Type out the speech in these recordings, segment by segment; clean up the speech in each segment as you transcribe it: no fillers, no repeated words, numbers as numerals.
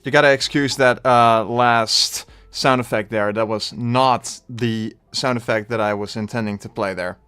You gotta excuse that last sound effect there. That was not the sound effect that I was intending to play there.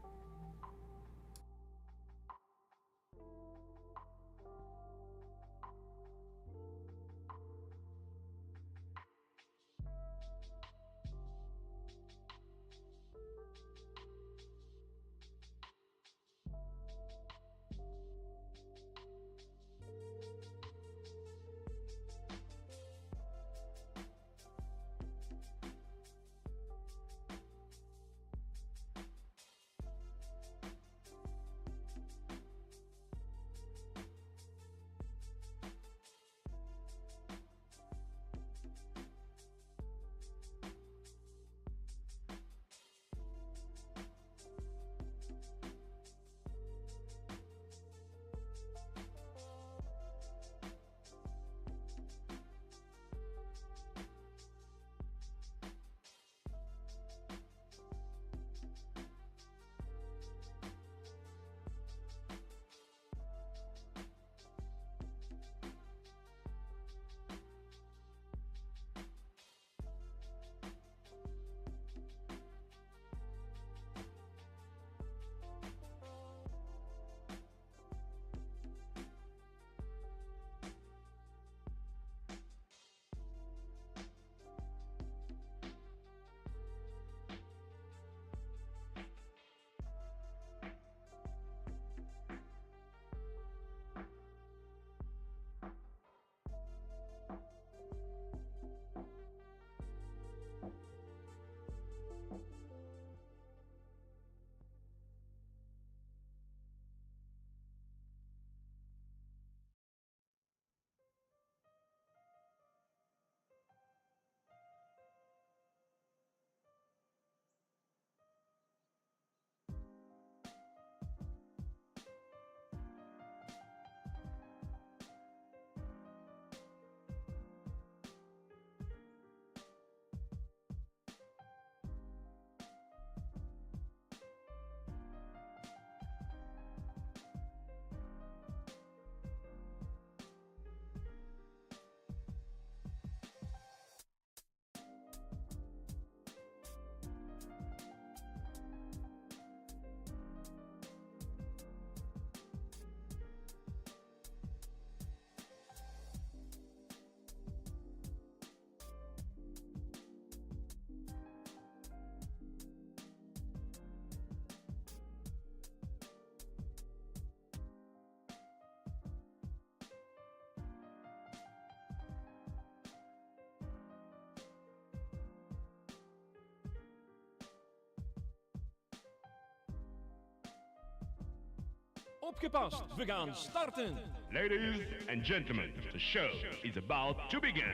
Opgepast, we gaan starten. Ladies and gentlemen, the show is about to begin.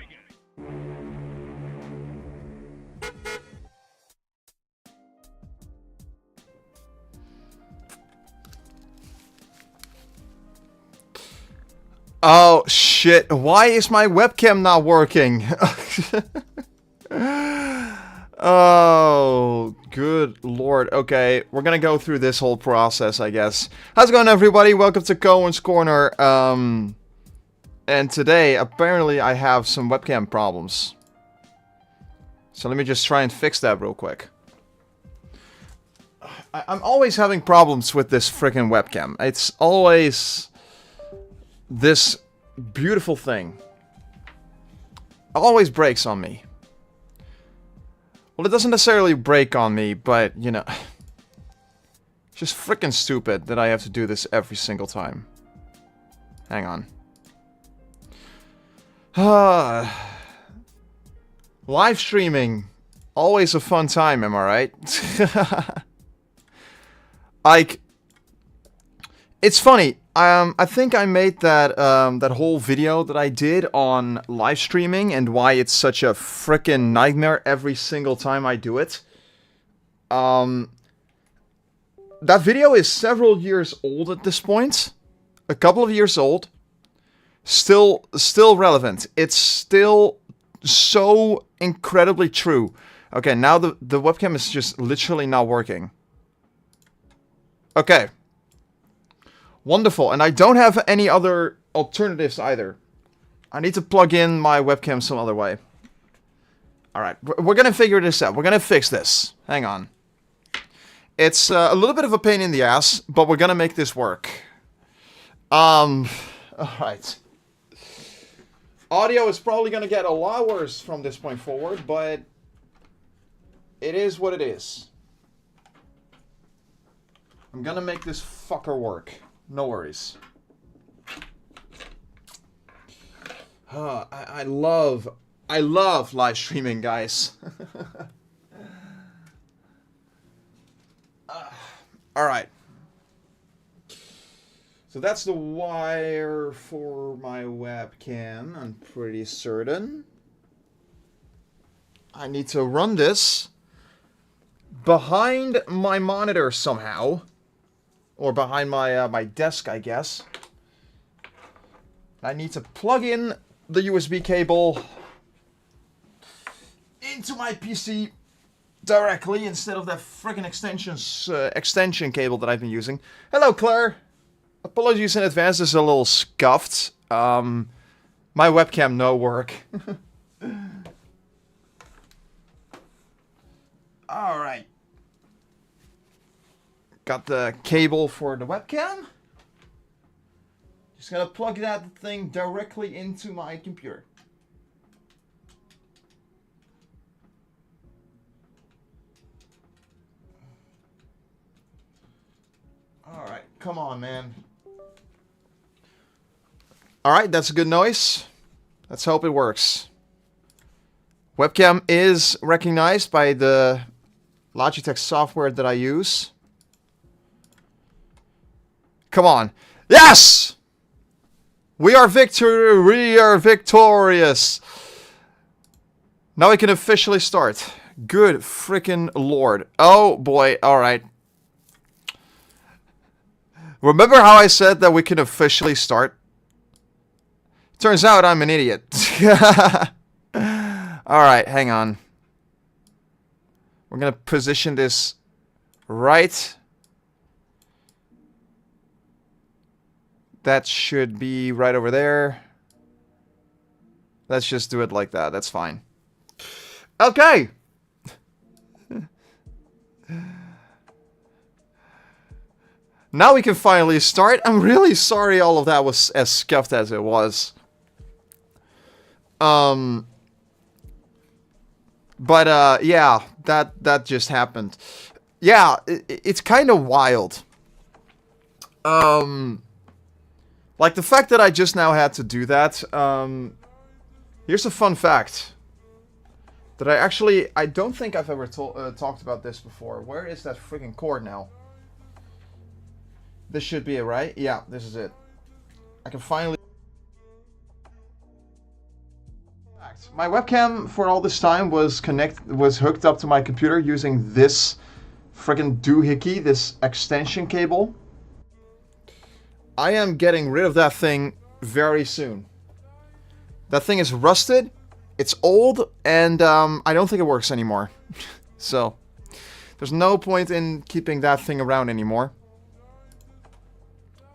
Oh shit, why is my webcam not working? Oh, good lord. Okay, we're gonna go through this whole process, I guess. How's it going, everybody? Welcome to Koen's Corner. And today, apparently, I have some webcam problems. So let me just try and fix that real quick. I'm always having problems with this freaking webcam. It's always this beautiful thing. It always breaks on me. Well, it doesn't necessarily break on me, but, you know, it's just freaking stupid that I have to do this every single time. Hang on. Live streaming. Always a fun time, am I right? Like, it's funny. I think I made that that whole video that I did on live streaming and why it's such a frickin' nightmare every single time I do it. That video is several years old at this point. A couple of years old. Still relevant. It's still so incredibly true. Okay, now the webcam is just literally not working. Okay. Wonderful, and I don't have any other alternatives either. I need to plug in my webcam some other way. Alright, we're gonna figure this out. We're gonna fix this. Hang on. It's a little bit of a pain in the ass, but we're gonna make this work. Alright. Audio is probably gonna get a lot worse from this point forward, but it is what it is. I'm gonna make this fucker work. No worries. I love live streaming, guys. Alright. So that's the wire for my webcam, I'm pretty certain. I need to run this behind my monitor somehow. Or behind my my desk, I guess. I need to plug in the USB cable into my PC directly instead of that freaking extension cable that I've been using. Hello, Claire. Apologies in advance. This is a little scuffed. My webcam no work. All right. Got the cable for the webcam. Just gonna plug that thing directly into my computer. Alright, come on, man. Alright, that's a good noise. Let's hope it works. Webcam is recognized by the Logitech software that I use. Come on. Yes! We are victorious. Now we can officially start. Good freaking lord. Oh boy, alright. Remember how I said that we can officially start? Turns out I'm an idiot. Alright, hang on. We're gonna position this right. That should be right over there. Let's just do it like that. That's fine. Okay. Now we can finally start. I'm really sorry all of that was as scuffed as it was. But yeah, that just happened. Yeah, it's kind of wild. Like the fact that I just now had to do that. Here's a fun fact. That I don't think I've ever talked about this before. Where is that freaking cord now? This should be it, right? Yeah, this is it. I can finally... My webcam for all this time was hooked up to my computer using this freaking doohickey, this extension cable. I am getting rid of that thing very soon. That thing is rusted, it's old, and I don't think it works anymore. So, there's no point in keeping that thing around anymore.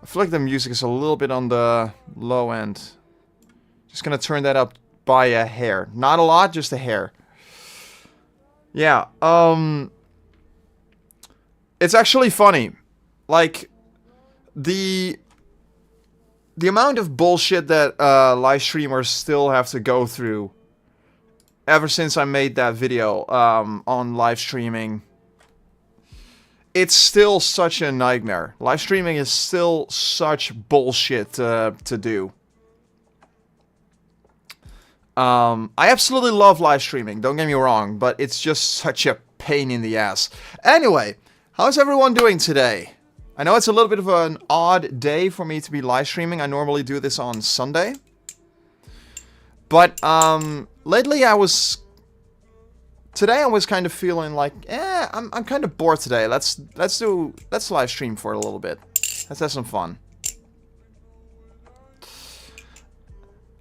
I feel like the music is a little bit on the low end. Just gonna turn that up by a hair. Not a lot, just a hair. Yeah, it's actually funny. Like, the amount of bullshit that live streamers still have to go through ever since I made that video on live streaming, it's still such a nightmare. Live streaming is still such bullshit to do. I absolutely love live streaming, don't get me wrong, but it's just such a pain in the ass. Anyway, how's everyone doing today? I know it's a little bit of an odd day for me to be live streaming. I normally do this on Sunday. But, lately today I was kind of feeling like, I'm kind of bored today. Let's live stream for a little bit. Let's have some fun.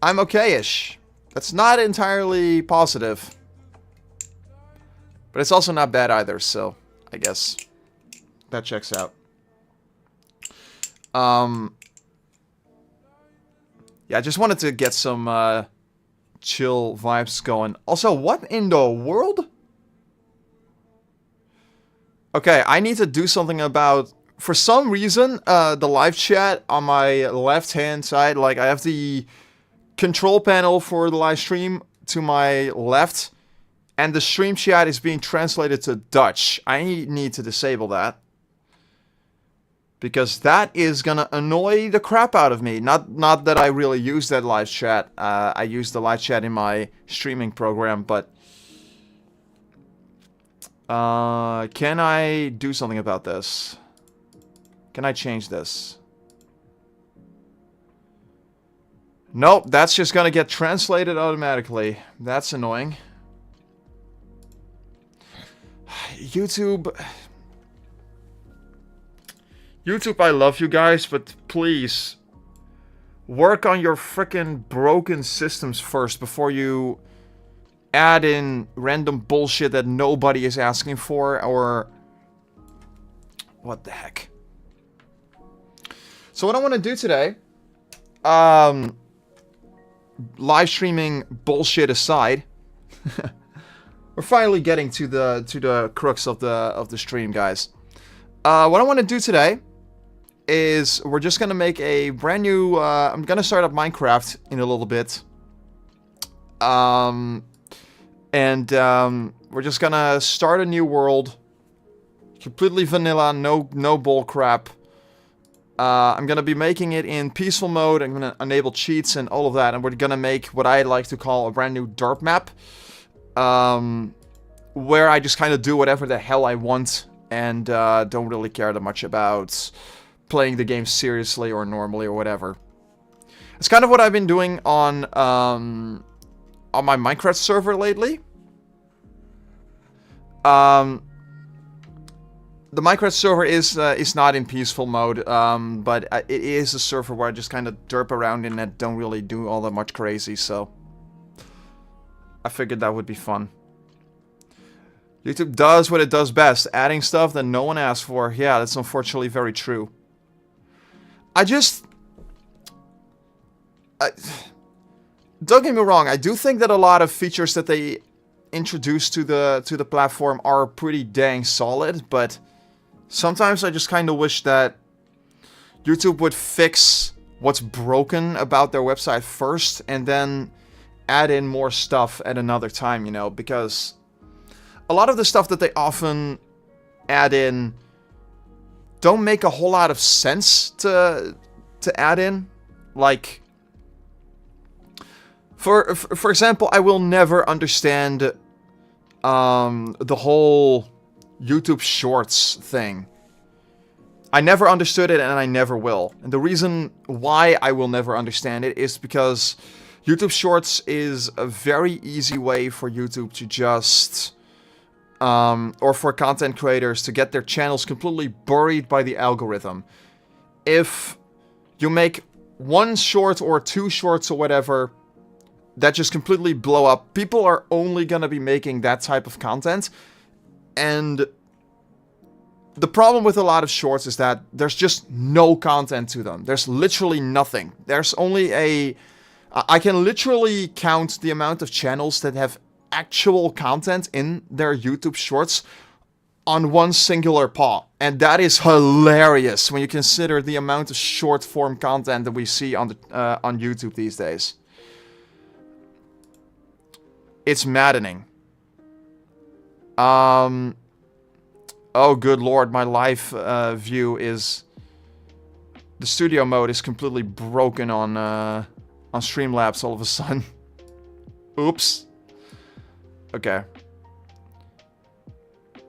I'm okay-ish. That's not entirely positive. But it's also not bad either, so I guess that checks out. Yeah, I just wanted to get some chill vibes going. Also, what in the world? Okay, I need to do something about... For some reason, the live chat on my left-hand side, like I have the control panel for the live stream to my left, and the stream chat is being translated to Dutch. I need to disable that. Because that is gonna annoy the crap out of me. Not that I really use that live chat. I use the live chat in my streaming program, but... can I do something about this? Can I change this? Nope, that's just gonna get translated automatically. That's annoying. YouTube, I love you guys, but please work on your frickin' broken systems first before you add in random bullshit that nobody is asking for, or what the heck. So what I want to do today, live streaming bullshit aside, we're finally getting to the crux of the stream, guys. What I want to do today is we're just gonna make a brand new. I'm gonna start up Minecraft in a little bit. We're just gonna start a new world, completely vanilla, no bull crap. I'm gonna be making it in peaceful mode. I'm gonna enable cheats and all of that, and we're gonna make what I like to call a brand new derp map. Where I just kind of do whatever the hell I want and don't really care that much about playing the game seriously or normally or whatever. It's kind of what I've been doing on my Minecraft server lately. The Minecraft server is not in peaceful mode, but it is a server where I just kind of derp around in and don't really do all that much crazy, so I figured that would be fun. YouTube does what it does best, adding stuff that no one asked for. Yeah, that's unfortunately very true. Don't get me wrong, I do think that a lot of features that they introduced to the platform are pretty dang solid, but sometimes I just kind of wish that YouTube would fix what's broken about their website first and then add in more stuff at another time, you know, because a lot of the stuff that they often add in don't make a whole lot of sense to add in. Like, for example, I will never understand the whole YouTube Shorts thing. I never understood it and I never will. And the reason why I will never understand it is because YouTube Shorts is a very easy way for YouTube to just... or for content creators to get their channels completely buried by the algorithm. If you make one short or two shorts or whatever that just completely blow up, people are only gonna be making that type of content. And the problem with a lot of shorts is that there's just no content to them. There's literally nothing. There's only I can literally count the amount of channels that have actual content in their YouTube Shorts on one singular paw. And that is hilarious when you consider the amount of short form content that we see on YouTube these days. It's maddening. Oh good lord, my live view is... The studio mode is completely broken on Streamlabs all of a sudden. Oops. Okay.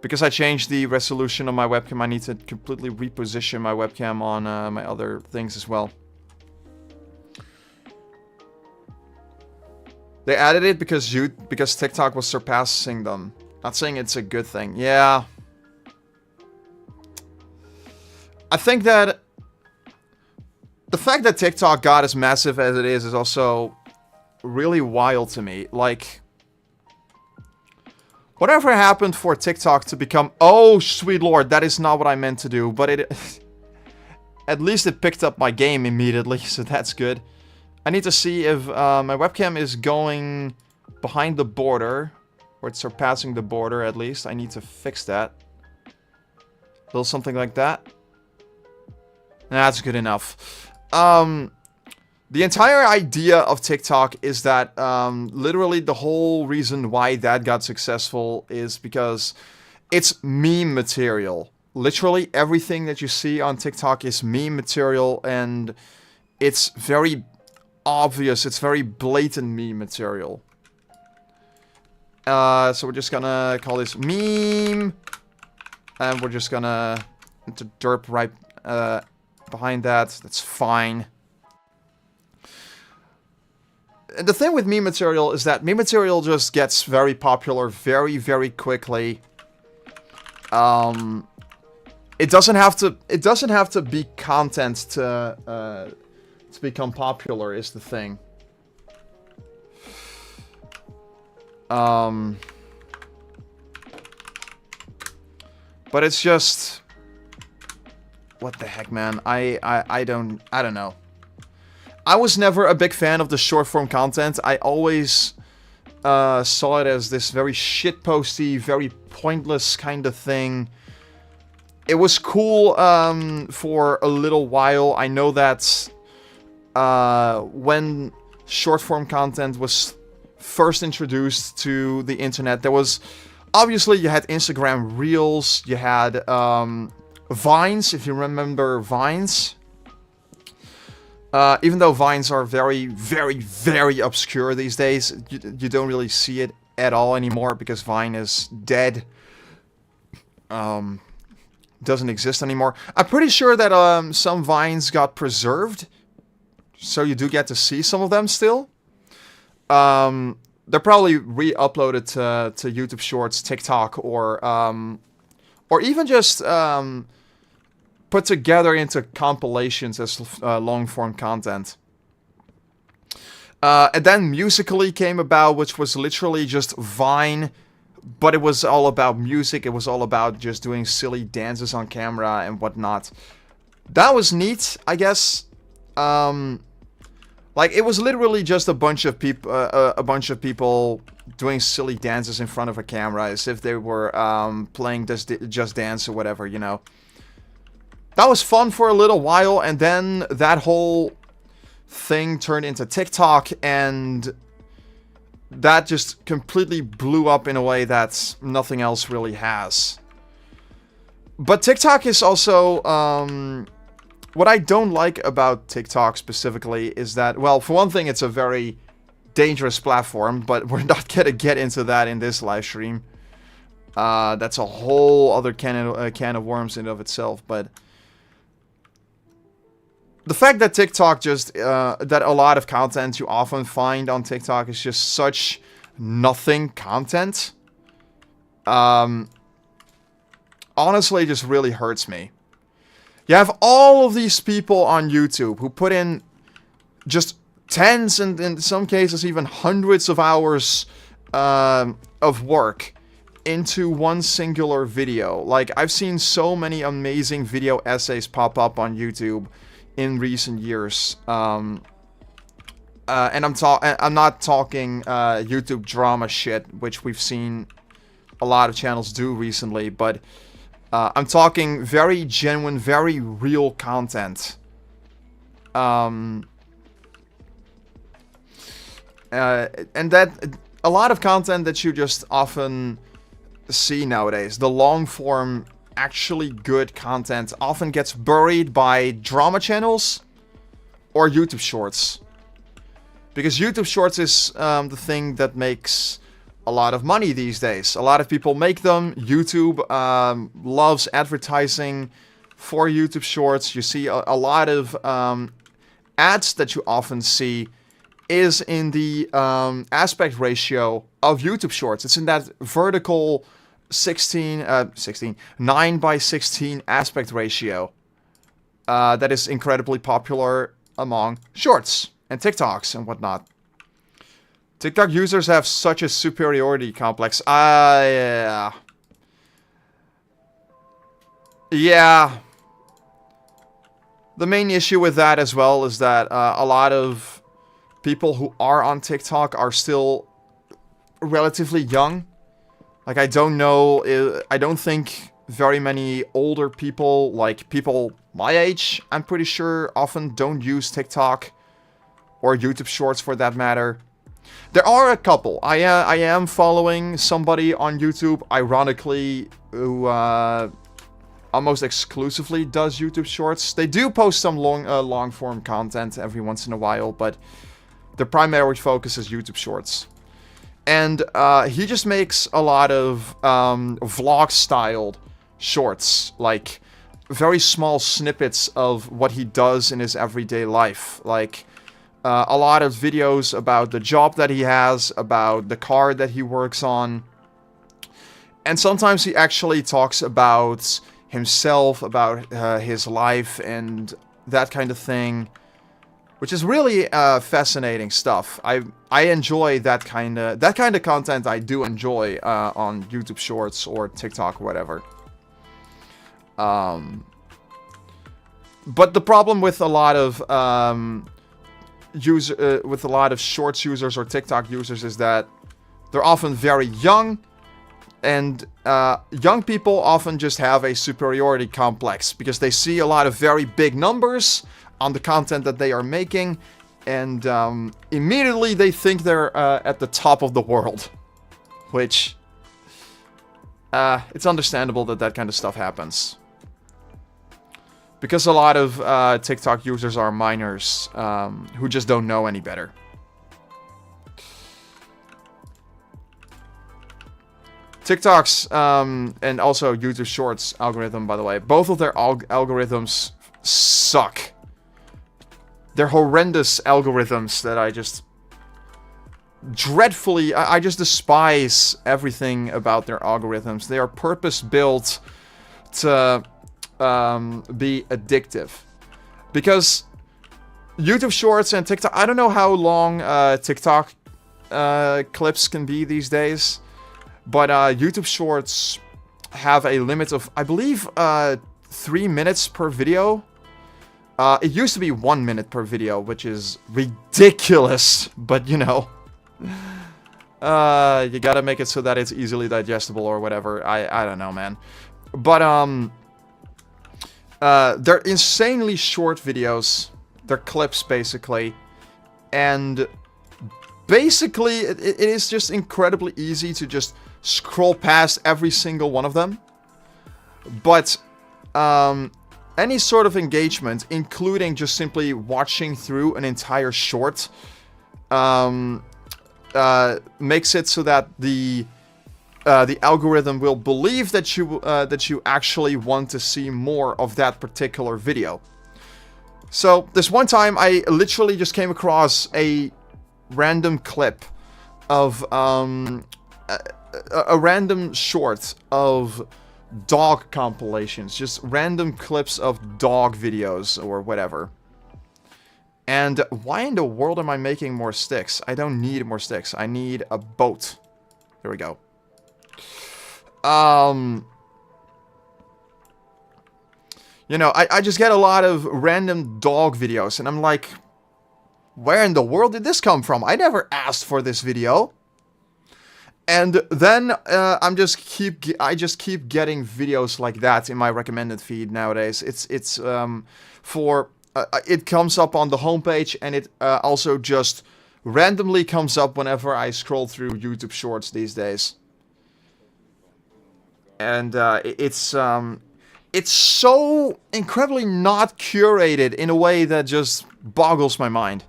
Because I changed the resolution on my webcam, I need to completely reposition my webcam on my other things as well. They added it because TikTok was surpassing them. Not saying it's a good thing. Yeah. I think that the fact that TikTok got as massive as it is also really wild to me. Like, whatever happened for TikTok to become... Oh, sweet lord, that is not what I meant to do. But it... At least it picked up my game immediately, so that's good. I need to see if my webcam is going behind the border, or it's surpassing the border at least. I need to fix that. A little something like that. That's good enough. The entire idea of TikTok is that literally the whole reason why that got successful is because it's meme material. Literally everything that you see on TikTok is meme material, and it's very obvious. It's very blatant meme material. So we're just gonna call this meme, and we're just gonna enter derp right behind that. That's fine. And the thing with meme material is that meme material just gets very popular very, very quickly. It doesn't have to be content to become popular, is the thing. But it's just, what the heck, man? I don't know. I was never a big fan of the short form content. I always saw it as this very shitposty, very pointless kind of thing. It was cool for a little while. I know that when short form content was first introduced to the internet, there was obviously, you had Instagram Reels, you had Vines, if you remember Vines. Even though Vines are very, very, very obscure these days, you don't really see it at all anymore because Vine is dead. Doesn't exist anymore. I'm pretty sure that some Vines got preserved, so you do get to see some of them still. They're probably re-uploaded to YouTube Shorts, TikTok, or even just put together into compilations as long-form content. And then Musical.ly came about, which was literally just Vine, but it was all about music. It was all about just doing silly dances on camera and whatnot. That was neat, I guess. Like, it was literally just a bunch of people doing silly dances in front of a camera, as if they were playing Just Dance or whatever, you know. That was fun for a little while, and then that whole thing turned into TikTok, and that just completely blew up in a way that nothing else really has. But TikTok is also, what I don't like about TikTok specifically is that, well, for one thing, it's a very dangerous platform, but we're not gonna get into that in this live stream. That's a whole other can of worms in and of itself, but the fact that TikTok just, that a lot of content you often find on TikTok is just such nothing content, honestly just really hurts me. You have all of these people on YouTube who put in just tens and in some cases even hundreds of hours of work into one singular video. Like, I've seen so many amazing video essays pop up on YouTube in recent years, and I'm not talking YouTube drama shit, which we've seen a lot of channels do recently, but I'm talking very genuine, very real content. And that a lot of content that you just often see nowadays, the long form, actually good content, often gets buried by drama channels or YouTube Shorts. Because YouTube Shorts is the thing that makes a lot of money these days. A lot of people make them. YouTube loves advertising for YouTube Shorts. You see a lot of ads that you often see is in the aspect ratio of YouTube Shorts. It's in that vertical 9 by 16 aspect ratio that is incredibly popular among Shorts and TikToks and whatnot. TikTok users have such a superiority complex. Yeah. The main issue with that as well is that a lot of people who are on TikTok are still relatively young. Like, I don't know, I don't think very many older people, like people my age, I'm pretty sure, often don't use TikTok or YouTube Shorts for that matter. There are a couple. I am following somebody on YouTube, ironically, who almost exclusively does YouTube Shorts. They do post some long form content every once in a while, but their primary focus is YouTube Shorts. And he just makes a lot of vlog-styled shorts, like very small snippets of what he does in his everyday life. Like a lot of videos about the job that he has, about the car that he works on. And sometimes he actually talks about himself, about his life and that kind of thing. Which is really fascinating stuff. I enjoy that kind of content. I do enjoy on YouTube Shorts or TikTok, or whatever. But the problem with a lot of Shorts users or TikTok users is that they're often very young, and young people often just have a superiority complex because they see a lot of very big numbers on the content that they are making, and immediately they think they're at the top of the world. Which, it's understandable that that kind of stuff happens. Because a lot of TikTok users are minors who just don't know any better. TikTok's and also YouTube Shorts algorithm, by the way, both of their algorithms suck. They're horrendous algorithms that I just dreadfully... I just despise everything about their algorithms. They are purpose-built to be addictive. Because YouTube Shorts and TikTok... I don't know how long TikTok clips can be these days. But YouTube Shorts have a limit of, I believe, 3 minutes per video. It used to be 1 minute per video, which is ridiculous, but you know. You gotta make it so that it's easily digestible or whatever. I don't know, man. But, they're insanely short videos. They're clips, basically. And basically, it is just incredibly easy to just scroll past every single one of them. But, any sort of engagement, including just simply watching through an entire short, makes it so that the algorithm will believe that you actually want to see more of that particular video. So this one time, I literally just came across a random clip of a random short of dog compilations, just random clips of dog videos or whatever. And why in the world am I making more sticks? I don't need more sticks. I need a boat. Here we go. You know, I just get a lot of random dog videos, and I'm like, where in the world did this come from? I never asked for this video. And then I just keep getting videos like that in my recommended feed nowadays. It comes up on the homepage, and it also just randomly comes up whenever I scroll through YouTube Shorts these days. And it's so incredibly not curated in a way that just boggles my mind.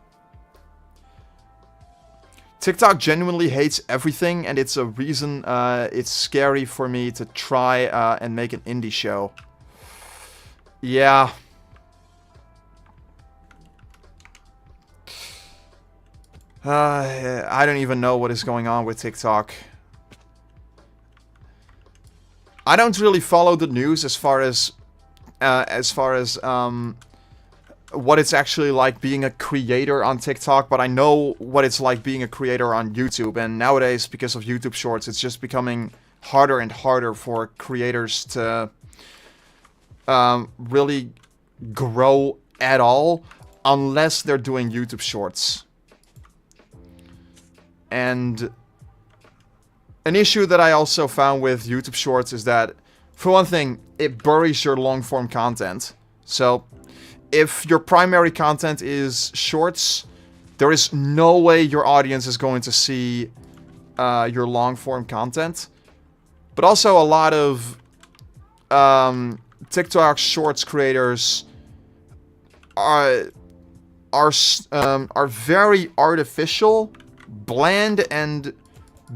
TikTok genuinely hates everything, and it's a reason it's scary for me to try and make an indie show. Yeah. I don't even know what is going on with TikTok. I don't really follow the news as far as what it's actually like being a creator on TikTok, but I know what it's like being a creator on YouTube. And nowadays, because of YouTube Shorts, it's just becoming harder and harder for creators to really grow at all, unless they're doing YouTube Shorts. And an issue that I also found with YouTube Shorts is that, for one thing, it buries your long-form content. So, if your primary content is shorts, there is no way your audience is going to see your long-form content. But also a lot of TikTok Shorts creators are very artificial, bland, and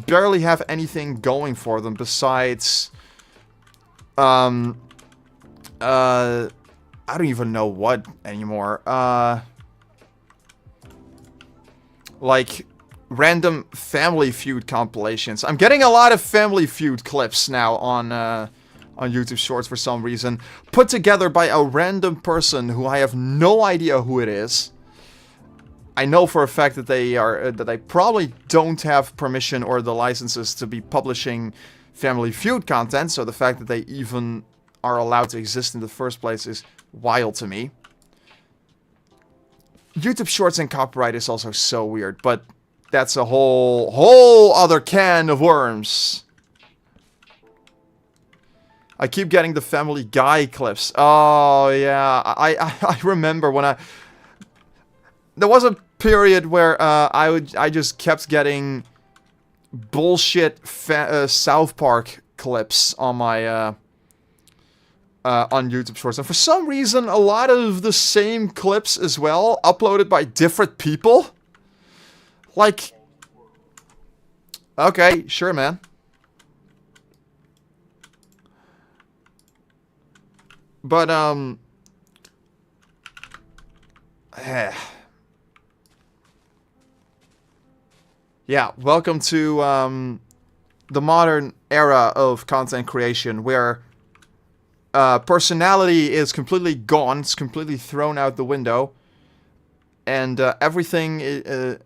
barely have anything going for them besides I don't even know what anymore. Like random Family Feud compilations. I'm getting a lot of Family Feud clips now on YouTube Shorts for some reason, put together by a random person who I have no idea who it is. I know for a fact that they probably don't have permission or the licenses to be publishing Family Feud content, so the fact that they even are allowed to exist in the first place is wild to me. YouTube Shorts and copyright is also so weird, but that's a whole other can of worms. I keep getting the Family Guy clips. Oh yeah, I remember when there was a period where I just kept getting bullshit South Park clips on my on YouTube Shorts, and for some reason a lot of the same clips as well, uploaded by different people. Like, okay, sure, man. But yeah, welcome to the modern era of content creation, where personality is completely gone, it's completely thrown out the window, and everything,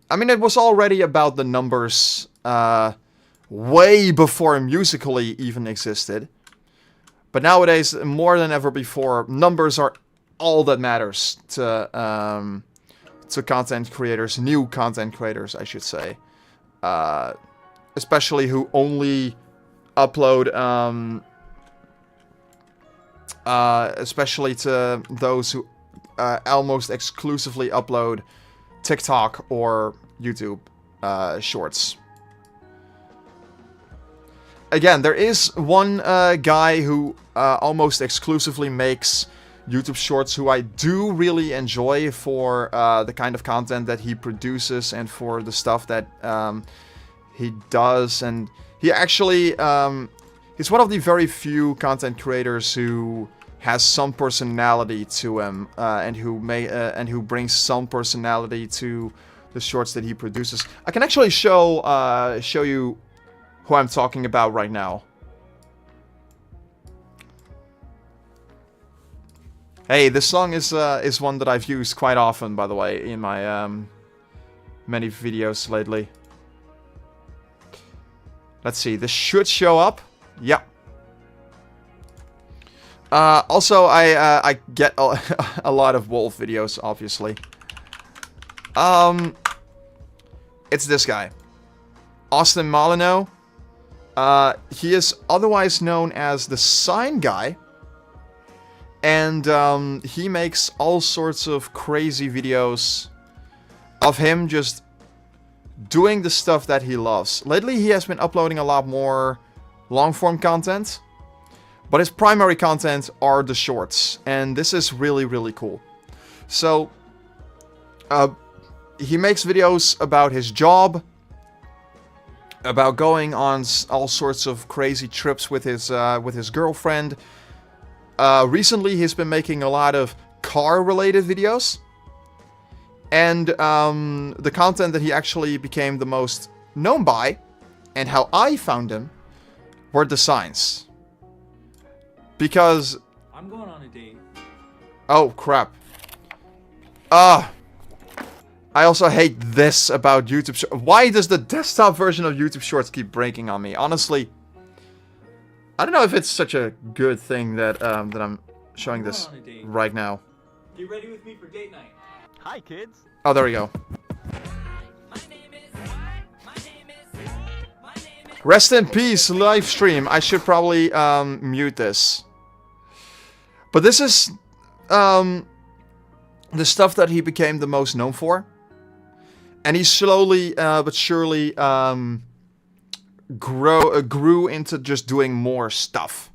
I mean, it was already about the numbers way before Musical.ly even existed, but nowadays, more than ever before, numbers are all that matters to content creators, new content creators, I should say. Especially who only upload, especially to those who almost exclusively upload TikTok or YouTube Shorts. Again, there is one guy who almost exclusively makes YouTube Shorts who I do really enjoy for the kind of content that he produces and for the stuff that he does. And he actually, he's one of the very few content creators who has some personality to him, and who brings some personality to the shorts that he produces. I can actually show you who I'm talking about right now. Hey, this song is one that I've used quite often, by the way, in my many videos lately. Let's see, this should show up. Yep. Also, I get a lot of Wolf videos, obviously. It's this guy, Austin Molyneux. He is otherwise known as the Sign Guy. And he makes all sorts of crazy videos of him just doing the stuff that he loves. Lately, he has been uploading a lot more long-form content, but his primary content are the shorts, and this is really, really cool. So, he makes videos about his job, about going on all sorts of crazy trips with his girlfriend. Recently, he's been making a lot of car-related videos. And the content that he actually became the most known by, and how I found him, were designs. Because... I'm going on a date. Oh, crap. I also hate this about YouTube Shorts. Why does the desktop version of YouTube Shorts keep breaking on me? Honestly, I don't know if it's such a good thing that that I'm showing this right now. Get ready with me for date night. Hi, kids. Oh, there we go. My name is Rest in peace, Livestream. I should probably mute this. But this is the stuff that he became the most known for. And he slowly but surely grew into just doing more stuff.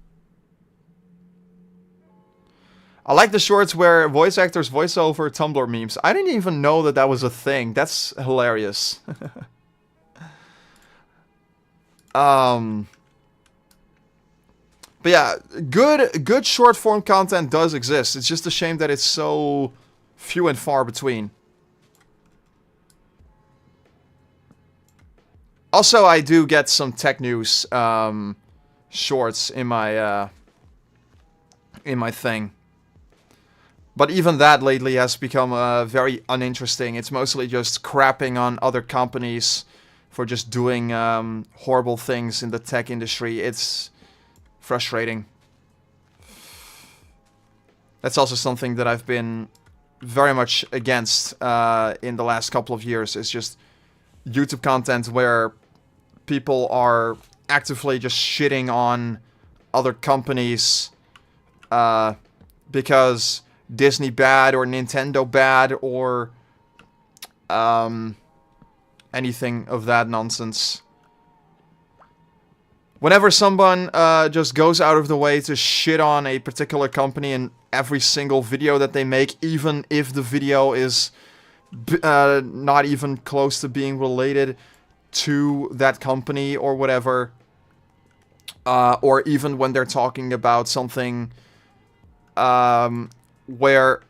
I like the shorts where voice actors voice over Tumblr memes. I didn't even know that that was a thing. That's hilarious. But yeah, good short form content does exist. It's just a shame that it's so few and far between. Also, I do get some tech news shorts in my thing. But even that lately has become very uninteresting. It's mostly just crapping on other companies for just doing horrible things in the tech industry. It's frustrating. That's also something that I've been very much against in the last couple of years. It's just YouTube content where people are actively just shitting on other companies because Disney bad or Nintendo bad or anything of that nonsense. Whenever someone just goes out of the way to shit on a particular company in every single video that they make, even if the video is not even close to being related to that company or whatever, or even when they're talking about something where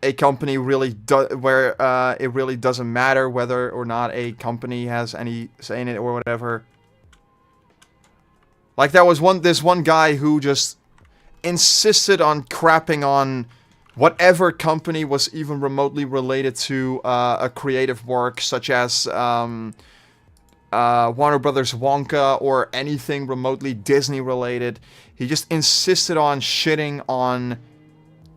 a company really it really doesn't matter whether or not a company has any say in it or whatever. Like there was this one guy who just insisted on crapping on whatever company was even remotely related to a creative work, such as Warner Brothers Wonka or anything remotely Disney related. He just insisted on shitting on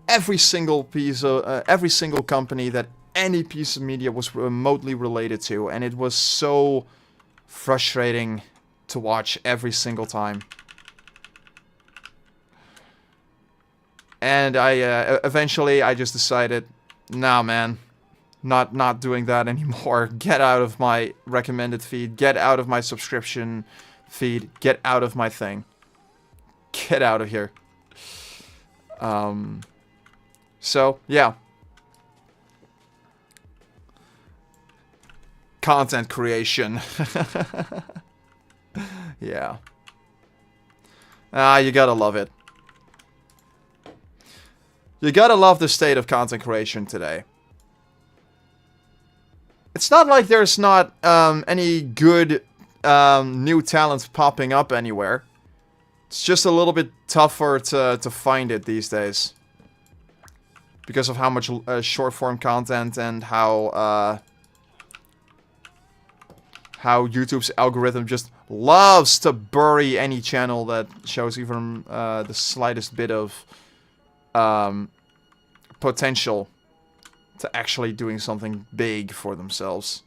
every single company that any piece of media was remotely related to, and it was so frustrating to watch every single time. And eventually I just decided, nah, man, not doing that anymore. Get out of my recommended feed. Get out of my subscription feed. Get out of my thing. Get out of here. So, yeah. Content creation. Yeah. You gotta love it. You gotta love the state of content creation today. It's not like there's not any good new talent popping up anywhere. It's just a little bit tougher to find it these days. Because of how much short form content and how YouTube's algorithm just loves to bury any channel that shows even the slightest bit of potential to actually doing something big for themselves.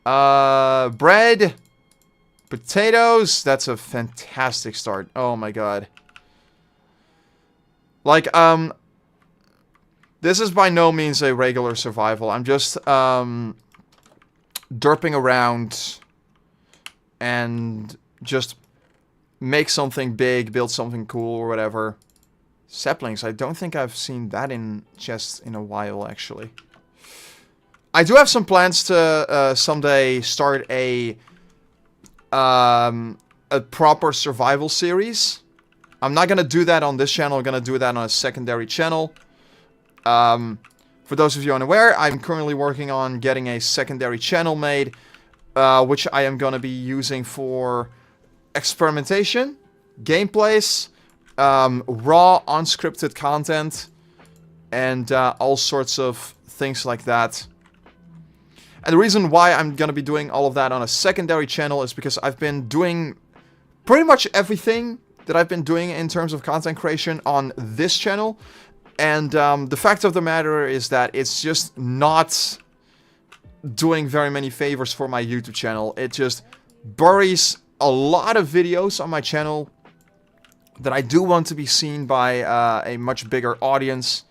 Bread, potatoes, that's a fantastic start. Oh my god. Like, this is by no means a regular survival. I'm just derping around and just make something big, build something cool or whatever. Saplings, I don't think I've seen that in chests in a while, actually. I do have some plans to someday start a proper survival series. I'm not gonna do that on this channel. I'm gonna do that on a secondary channel. For those of you unaware, I'm currently working on getting a secondary channel made, which I am gonna be using for experimentation, gameplays, raw, unscripted content, and all sorts of things like that. And the reason why I'm gonna be doing all of that on a secondary channel is because I've been doing pretty much everything that I've been doing in terms of content creation on this channel. And the fact of the matter is that it's just not doing very many favors for my YouTube channel. It just buries a lot of videos on my channel that I do want to be seen by a much bigger audience.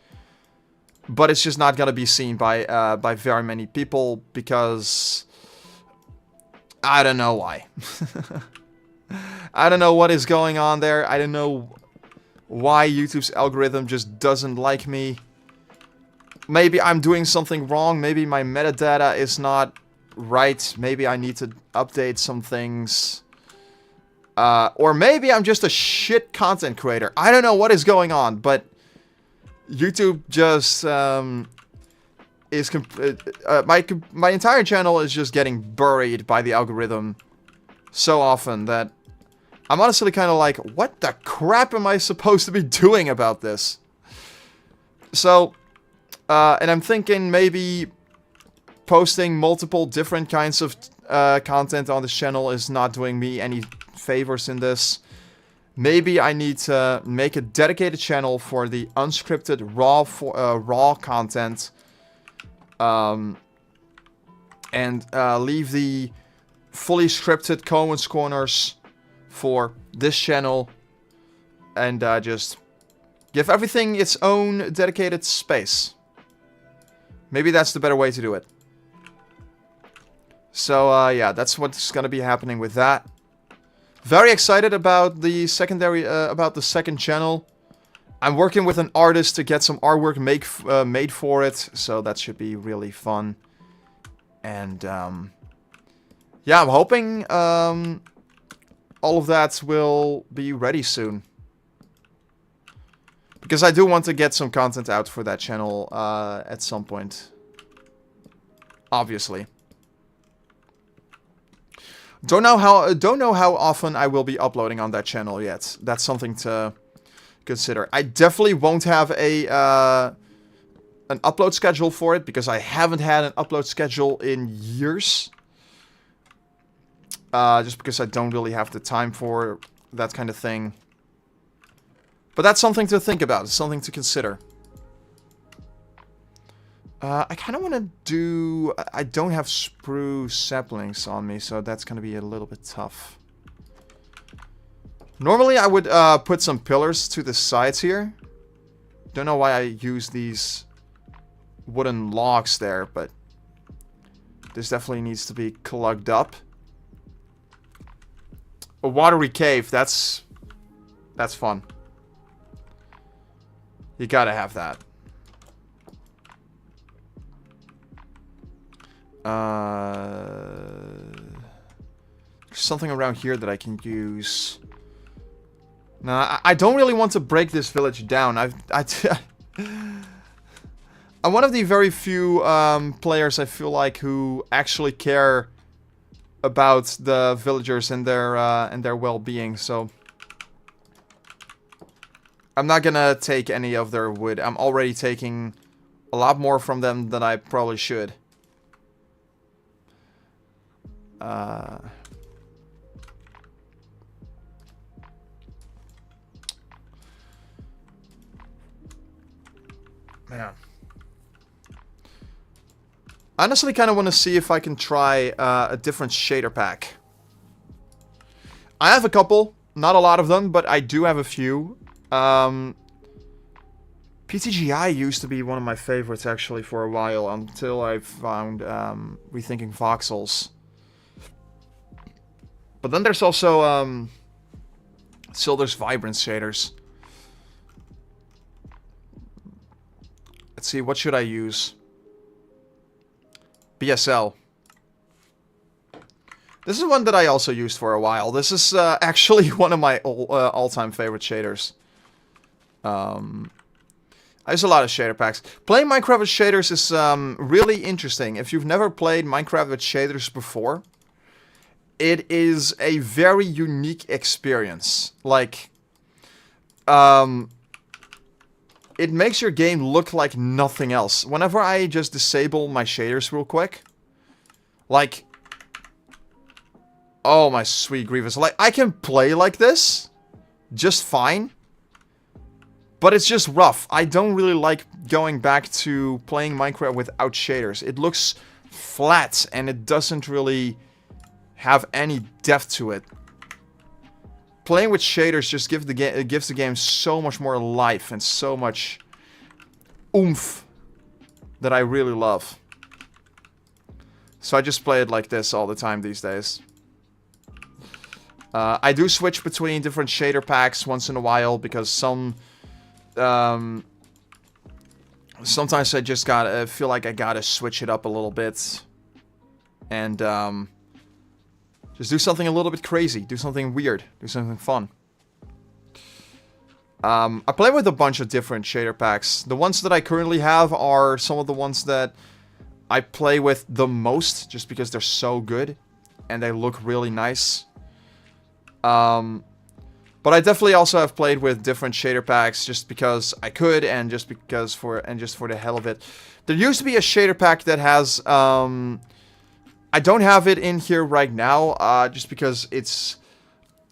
But it's just not gonna be seen by very many people because I don't know why. I don't know what is going on there. I don't know why YouTube's algorithm just doesn't like me. Maybe I'm doing something wrong. Maybe my metadata is not right. Maybe I need to update some things. Or maybe I'm just a shit content creator. I don't know what is going on, but YouTube just is my entire channel is just getting buried by the algorithm so often that I'm honestly kind of like, what the crap am I supposed to be doing about this? So, and I'm thinking maybe posting multiple different kinds of content on this channel is not doing me any favors in this. Maybe I need to make a dedicated channel for the unscripted raw content, and leave the fully scripted Koen's Corners for this channel, and just give everything its own dedicated space. Maybe that's the better way to do it. So yeah, that's what's gonna be happening with that. Very excited about the second channel. I'm working with an artist to get some artwork made for it, so that should be really fun. And yeah, I'm hoping all of that will be ready soon, because I do want to get some content out for that channel at some point. Obviously. Don't know how often I will be uploading on that channel yet. That's something to consider. I definitely won't have a an upload schedule for it, because I haven't had an upload schedule in years. Just because I don't really have the time for that kind of thing. But that's something to think about. It's something to consider. I kind of want to do... I don't have spruce saplings on me, so that's going to be a little bit tough. Normally I would put some pillars to the sides here. Don't know why I use these wooden logs there, but this definitely needs to be plugged up. A watery cave, that's fun. You gotta have that. There's something around here that I can use. Nah, I don't really want to break this village down. I'm one of the very few players, I feel like, who actually care about the villagers and their well-being. So I'm not gonna take any of their wood. I'm already taking a lot more from them than I probably should. Man. I honestly kind of want to see if I can try a different shader pack. I have a couple, not a lot of them, but I do have a few. PTGI used to be one of my favorites actually for a while, until I found Rethinking Voxels. But then there's also Silder's Vibrance shaders. Let's see, what should I use? BSL. This is one that I also used for a while. This is actually one of my all-time favorite shaders. I use a lot of shader packs. Playing Minecraft with shaders is really interesting. If you've never played Minecraft with shaders before, it is a very unique experience. Like, it makes your game look like nothing else. Whenever I just disable my shaders real quick, like, oh my sweet Grievous, like, I can play like this just fine, but it's just rough. I don't really like going back to playing Minecraft without shaders. It looks flat and it doesn't really have any depth to it. Playing with shaders just gives the game so much more life and so much oomph that I really love. So I just play it like this all the time these days. I do switch between different shader packs once in a while because sometimes I just gotta feel like I gotta switch it up a little bit. And just do something a little bit crazy, do something weird, do something fun. I play with a bunch of different shader packs. The ones that I currently have are some of the ones that I play with the most, just because they're so good and they look really nice. But I definitely also have played with different shader packs just because I could and just for the hell of it. There used to be a shader pack that has I don't have it in here right now, just because it's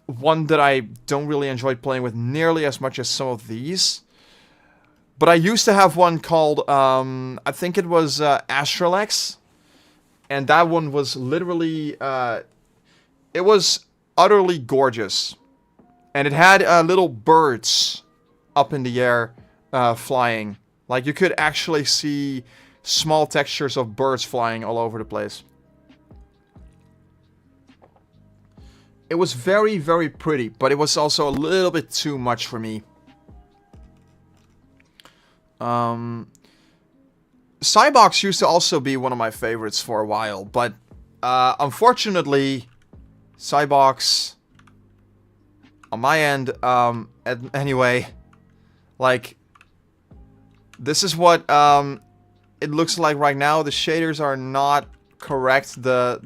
one that I don't really enjoy playing with nearly as much as some of these. But I used to have one called, I think it was Astralex. And that one was literally, it was utterly gorgeous. And it had little birds up in the air flying. Like you could actually see small textures of birds flying all over the place. It was very, very pretty, but it was also a little bit too much for me. Cybox used to also be one of my favorites for a while, but unfortunately, Cybox, on my end, anyway, like, this is what it looks like right now. The shaders are not correct. The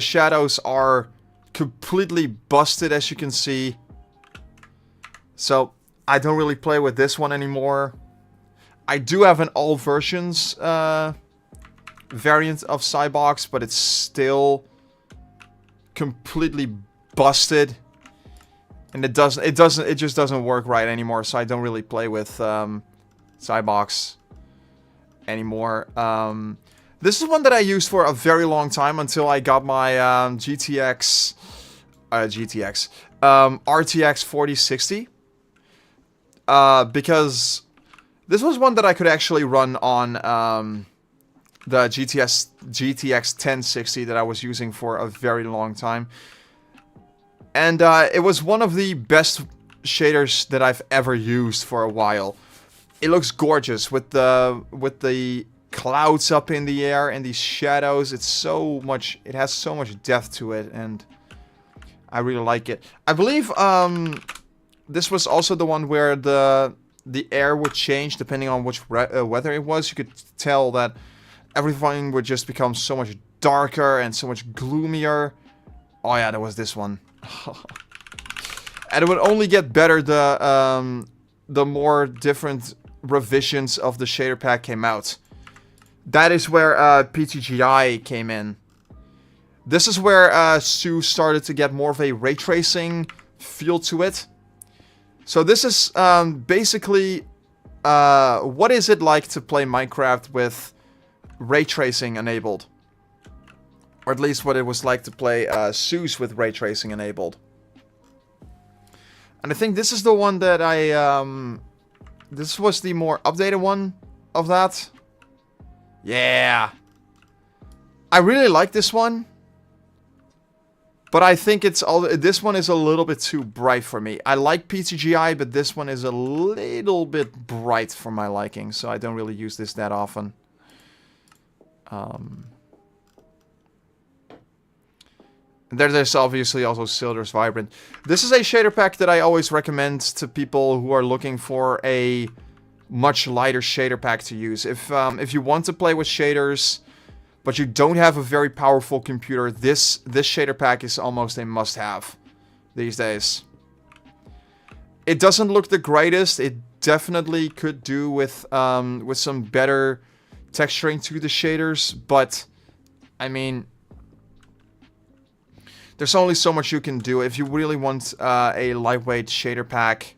shadows are completely busted, as you can see. So I don't really play with this one anymore. I do have an all versions variant of Cybox, but it's still completely busted, and it just doesn't work right anymore. So I don't really play with Cybox anymore. This is one that I used for a very long time until I got my RTX 4060. Because this was one that I could actually run on the GTX 1060 that I was using for a very long time. And it was one of the best shaders that I've ever used for a while. It looks gorgeous with the clouds up in the air and these shadows. It has so much depth to it, and I really like it. I believe this was also the one where the air would change depending on which weather it was. You could tell that everything would just become so much darker and so much gloomier. Oh yeah, there was this one. And it would only get better the more different revisions of the shader pack came out. That is where PTGI came in. This is where Sue started to get more of a ray tracing feel to it. So this is basically what is it like to play Minecraft with ray tracing enabled? Or at least what it was like to play Sue's with ray tracing enabled. And I think this is the one that this was the more updated one of that. Yeah. I really like this one. But I think this one is a little bit too bright for me. I like PTGI, but this one is a little bit bright for my liking. So I don't really use this that often. There's obviously also Silder's Vibrant. This is a shader pack that I always recommend to people who are looking for a much lighter shader pack to use. If you want to play with shaders, but you don't have a very powerful computer, this shader pack is almost a must-have these days. It doesn't look the greatest. It definitely could do with some better texturing to the shaders, but I mean, there's only so much you can do. If you really want a lightweight shader pack,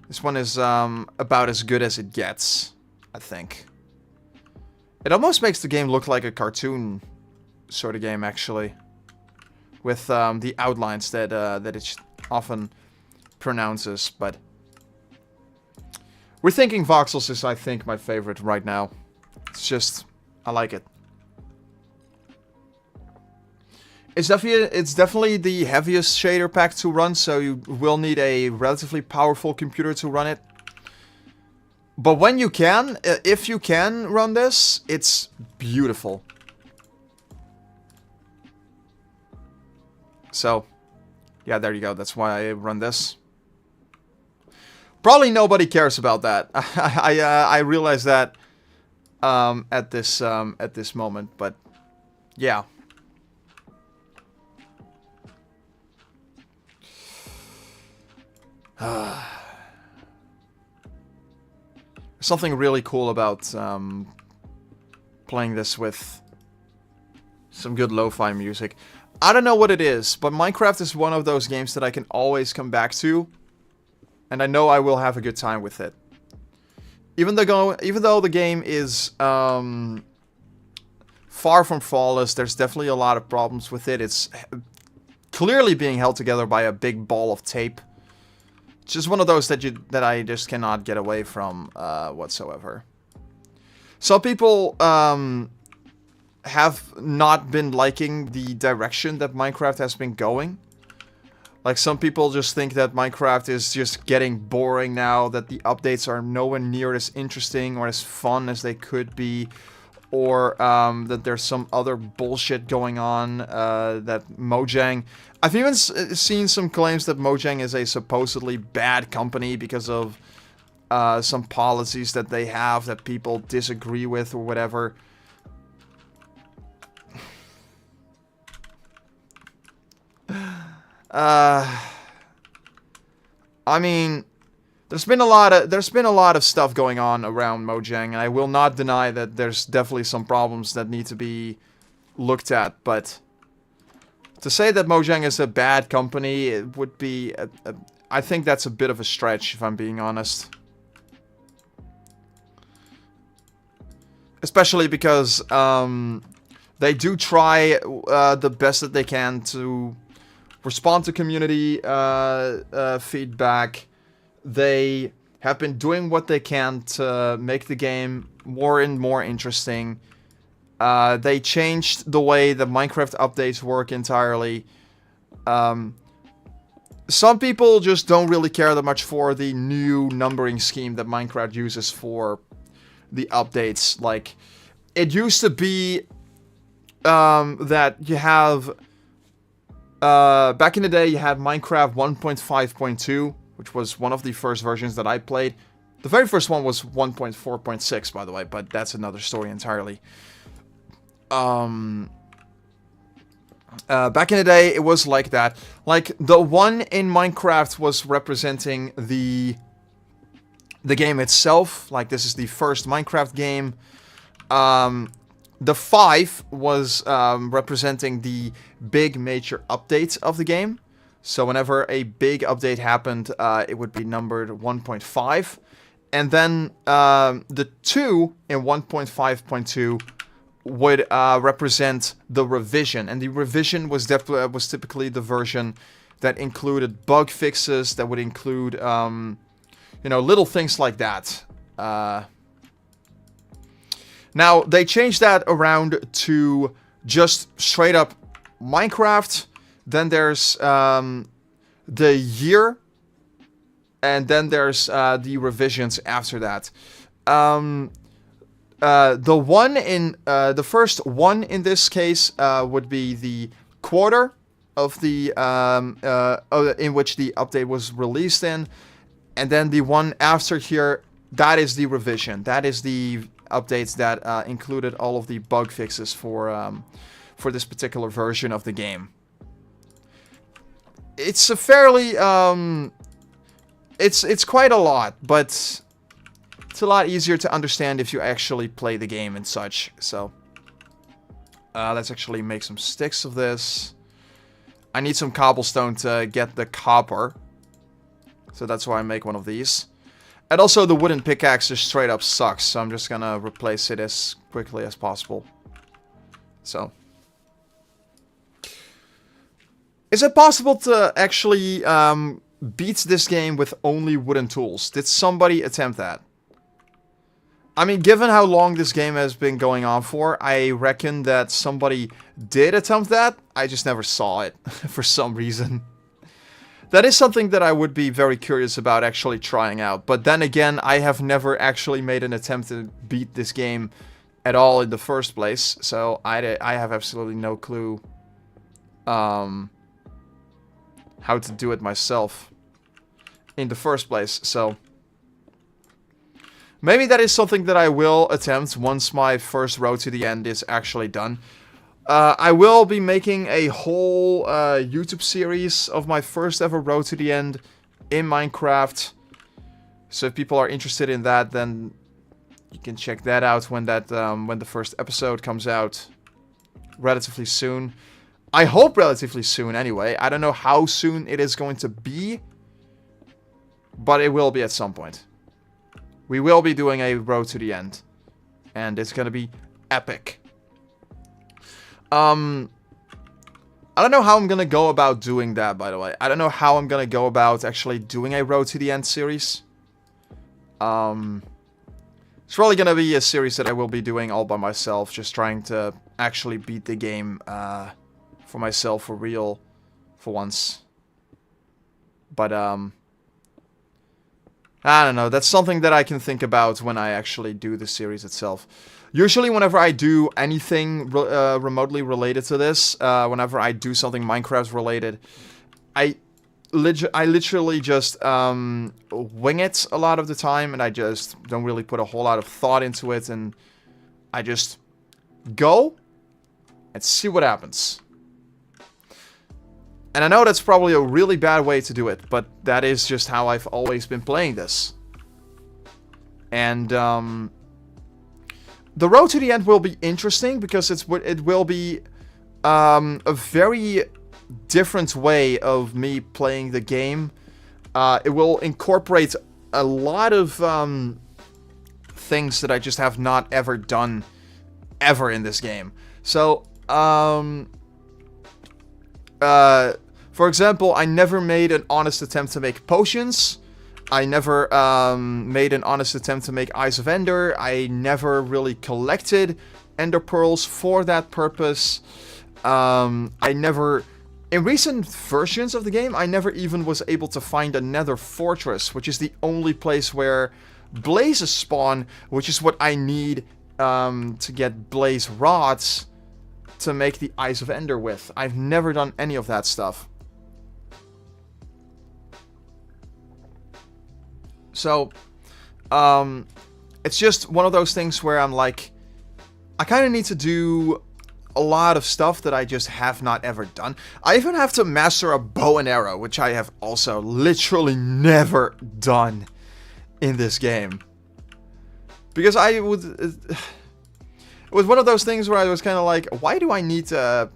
this one is about as good as it gets, I think. It almost makes the game look like a cartoon sort of game, actually. With the outlines that it often pronounces, but... Rethinking Voxels is, I think, my favorite right now. It's just... I like it. It's definitely the heaviest shader pack to run, so you will need a relatively powerful computer to run it. But when you can, if you can run this, it's beautiful. So, yeah, there you go. That's why I run this. Probably nobody cares about that. I realize that at this moment, but yeah. Something really cool about playing this with some good lo-fi music. I don't know what it is, but Minecraft is one of those games that I can always come back to, and I know I will have a good time with it. Even though the game is far from flawless, there's definitely a lot of problems with it. It's clearly being held together by a big ball of tape. It's just one of those that I just cannot get away from whatsoever. Some people have not been liking the direction that Minecraft has been going. Like, some people just think that Minecraft is just getting boring now, that the updates are nowhere near as interesting or as fun as they could be, or that there's some other bullshit going on, that Mojang... I've even seen some claims that Mojang is a supposedly bad company because of some policies that they have that people disagree with or whatever. I mean, there's been a lot of stuff going on around Mojang, and I will not deny that there's definitely some problems that need to be looked at, but to say that Mojang is a bad company, it would be I think that's a bit of a stretch, if I'm being honest. Especially because they do try the best that they can to respond to community feedback. They have been doing what they can to make the game more and more interesting. They changed the way the Minecraft updates work entirely. Some people just don't really care that much for the new numbering scheme that Minecraft uses for the updates. Like, it used to be that you have... back in the day, you had Minecraft 1.5.2, which was one of the first versions that I played. The very first one was 1.4.6, by the way, but that's another story entirely. Back in the day, it was like that. Like, the one in Minecraft was representing the game itself. Like, this is the first Minecraft game. The 5 was representing the big major updates of the game. So whenever a big update happened, it would be numbered 1.5. And then the 2 in 1.5.2 would represent the revision. And the revision was typically the version that included bug fixes, that would include, you know, little things like that. Now, they changed that around to just straight up Minecraft. Then there's the year. And then there's the revisions after that. The first one in this case would be the quarter of the in which the update was released in. And then the one after here, that is the revision. That is the updates that included all of the bug fixes for this particular version of the game. It's a fairly it's quite a lot, but it's a lot easier to understand if you actually play the game and such. So let's actually make some sticks of this. I need some cobblestone to get the copper, so that's why I make one of these. And also, the wooden pickaxe just straight up sucks, so I'm just gonna replace it as quickly as possible. So, Is it possible to actually beat this game with only wooden tools? Did somebody attempt that? I mean, given how long this game has been going on for, I reckon that somebody did attempt that. I just never saw it for some reason. That is something that I would be very curious about actually trying out. But then again, I have never actually made an attempt to beat this game at all in the first place. So I have absolutely no clue how to do it myself in the first place. So maybe that is something that I will attempt once my first road to the end is actually done. I will be making a whole YouTube series of my first ever road to the end in Minecraft. So if people are interested in that, then you can check that out when the first episode comes out relatively soon. I hope relatively soon anyway. I don't know how soon it is going to be, but it will be at some point. We will be doing a road to the end, and it's gonna be epic. I don't know how I'm gonna go about doing that, by the way. I don't know how I'm gonna go about actually doing a road to the end series. It's probably gonna be a series that I will be doing all by myself, just trying to actually beat the game for myself for real for once. But I don't know, that's something that I can think about when I actually do the series itself. Usually whenever I do anything remotely related to this, whenever I do something Minecraft related, I literally just wing it a lot of the time, and I just don't really put a whole lot of thought into it, and I just go and see what happens. And I know that's probably a really bad way to do it, but that is just how I've always been playing this. And the road to the end will be interesting because it will be a very different way of me playing the game. It will incorporate a lot of things that I just have not ever done ever in this game. So, for example, I never made an honest attempt to make potions. I never made an honest attempt to make Eyes of Ender. I never really collected Ender Pearls for that purpose. I never... In recent versions of the game, I never even was able to find a Nether Fortress, which is the only place where blazes spawn, which is what I need to get blaze rods to make the Eyes of Ender with. I've never done any of that stuff. So, it's just one of those things where I'm like, I kind of need to do a lot of stuff that I just have not ever done. I even have to master a bow and arrow, which I have also literally never done in this game. Because it was one of those things where I was kind of like, why do I need to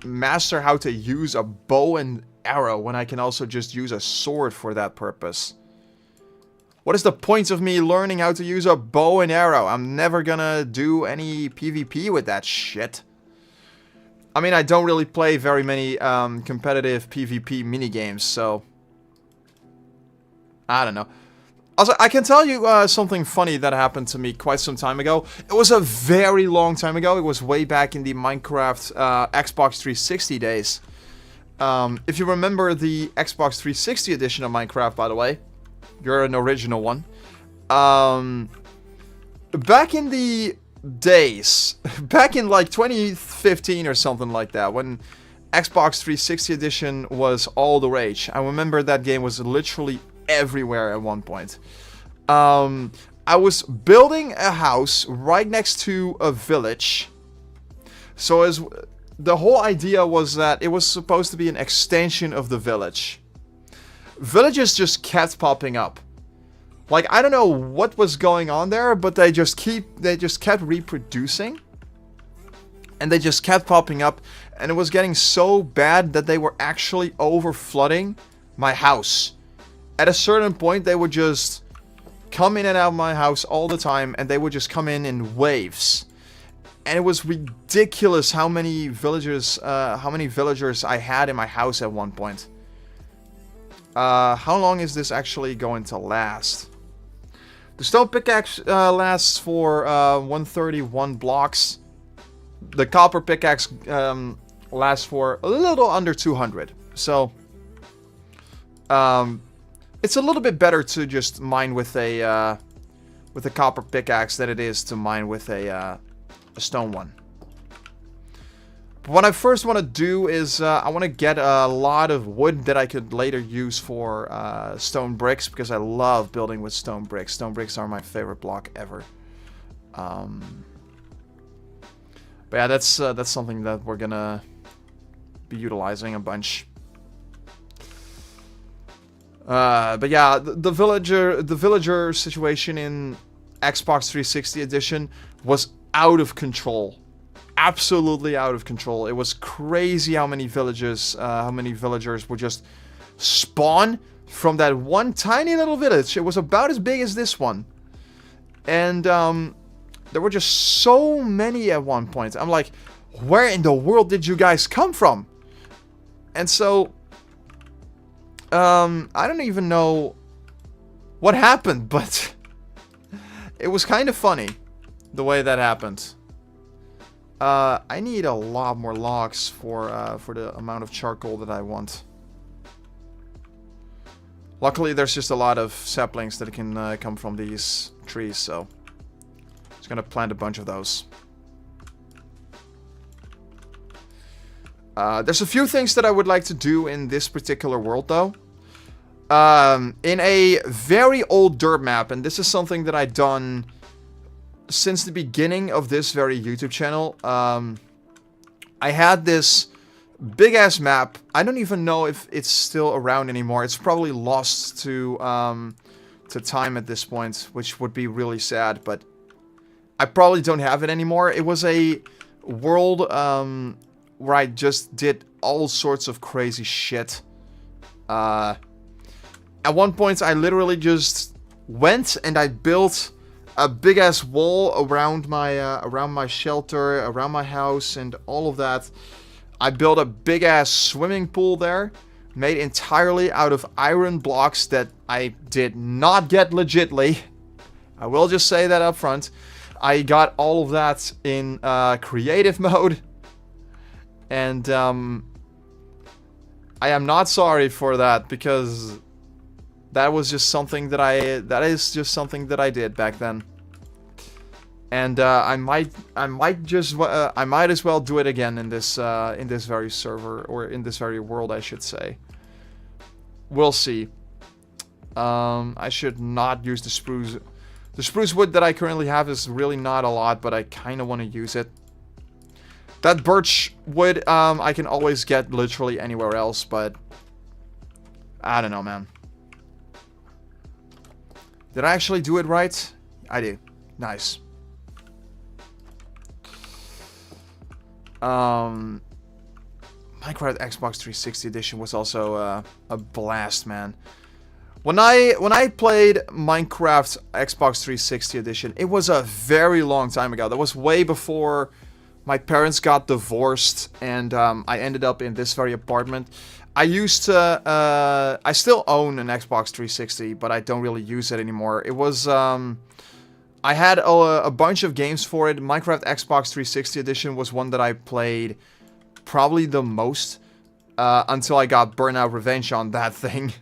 master how to use a bow and arrow when I can also just use a sword for that purpose? What is the point of me learning how to use a bow and arrow? I'm never gonna do any PvP with that shit. I mean, I don't really play very many competitive PvP minigames, so... I don't know. Also, I can tell you something funny that happened to me quite some time ago. It was a very long time ago. It was way back in the Minecraft Xbox 360 days. If you remember the Xbox 360 edition of Minecraft, by the way, you're an original one. Back in the days, back in like 2015 or something like that, when Xbox 360 edition was all the rage, I remember that game was literally everywhere at one point. I was building a house right next to a village. So the whole idea was that it was supposed to be an extension of the village. Villages just kept popping up. Like, I don't know what was going on there, but they just kept reproducing. And they just kept popping up, and it was getting so bad that they were actually over flooding my house. At a certain point, they would just come in and out of my house all the time, and they would just come in waves. And it was ridiculous how many villagers I had in my house at one point. How long is this actually going to last? The stone pickaxe lasts for 131 blocks. The copper pickaxe lasts for a little under 200. So, it's a little bit better to just mine with a copper pickaxe than it is to mine with a stone one. But what I first want to do is I want to get a lot of wood that I could later use for stone bricks, because I love building with stone bricks. Stone bricks are my favorite block ever. But yeah, that's something that we're gonna be utilizing a bunch. But yeah, the villager situation in Xbox 360 edition was out of control. Absolutely out of control. It was crazy how many villagers would just spawn from that one tiny little village. It was about as big as this one. And there were just so many at one point. I'm like, where in the world did you guys come from? And so I don't even know what happened, but it was kind of funny the way that happened. I need a lot more logs for the amount of charcoal that I want. Luckily, there's just a lot of saplings that can come from these trees, so I'm just gonna plant a bunch of those. There's a few things that I would like to do in this particular world, though. In a very old dirt map, and this is something that I've done since the beginning of this very YouTube channel. I had this big ass map. I don't even know if it's still around anymore. It's probably lost to time at this point, which would be really sad, but I probably don't have it anymore. It was a world where I just did all sorts of crazy shit. At one point I literally just went and I built a big ass wall around my shelter, around my house, and all of that. I built a big ass swimming pool there, made entirely out of iron blocks that I did not get legitly. I will just say that up front. I got all of that in creative mode, and I am not sorry for that, because that was just something that I did back then. And I might as well do it again in this very server, or in this very world, I should say. We'll see. I should not use the spruce. The spruce wood that I currently have is really not a lot, but I kind of want to use it. That birch wood, I can always get literally anywhere else, but I don't know, man. Did I actually do it right? I did. Nice. Minecraft Xbox 360 edition was also a blast, man. When I played Minecraft Xbox 360 edition, it was a very long time ago. That was way before my parents got divorced, and I ended up in this very apartment. I used to, I still own an Xbox 360, but I don't really use it anymore. It was, I had a bunch of games for it. Minecraft Xbox 360 edition was one that I played probably the most, until I got Burnout Revenge on that thing.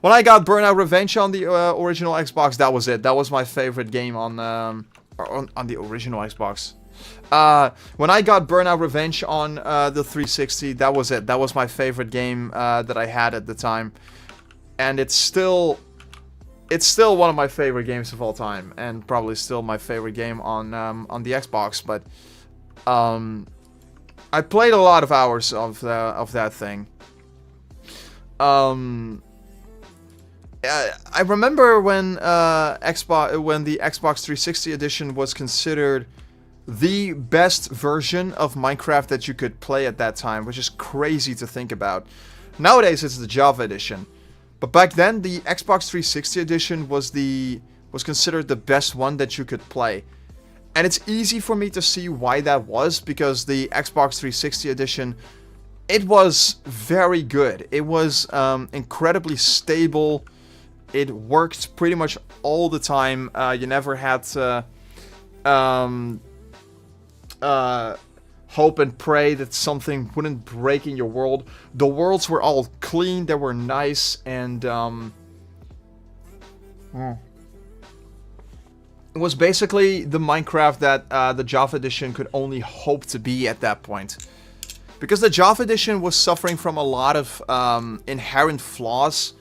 When I got Burnout Revenge on the original Xbox, that was it. That was my favorite game on the original Xbox. When I got Burnout Revenge on the 360, that was it. That was my favorite game that I had at the time, and it's still one of my favorite games of all time, and probably still my favorite game on the Xbox. But I played a lot of hours of that thing. I remember when the Xbox 360 edition was considered the best version of Minecraft that you could play at that time, which is crazy to think about. Nowadays it's the Java edition, but back then the Xbox 360 edition was considered the best one that you could play. And it's easy for me to see why that was, because the Xbox 360 edition, it was very good. It was incredibly stable. It worked pretty much all the time. You never had to hope and pray that something wouldn't break in your world. The worlds were all clean, they were nice, and it was basically the Minecraft that the Java Edition could only hope to be at that point. Because the Java Edition was suffering from a lot of inherent flaws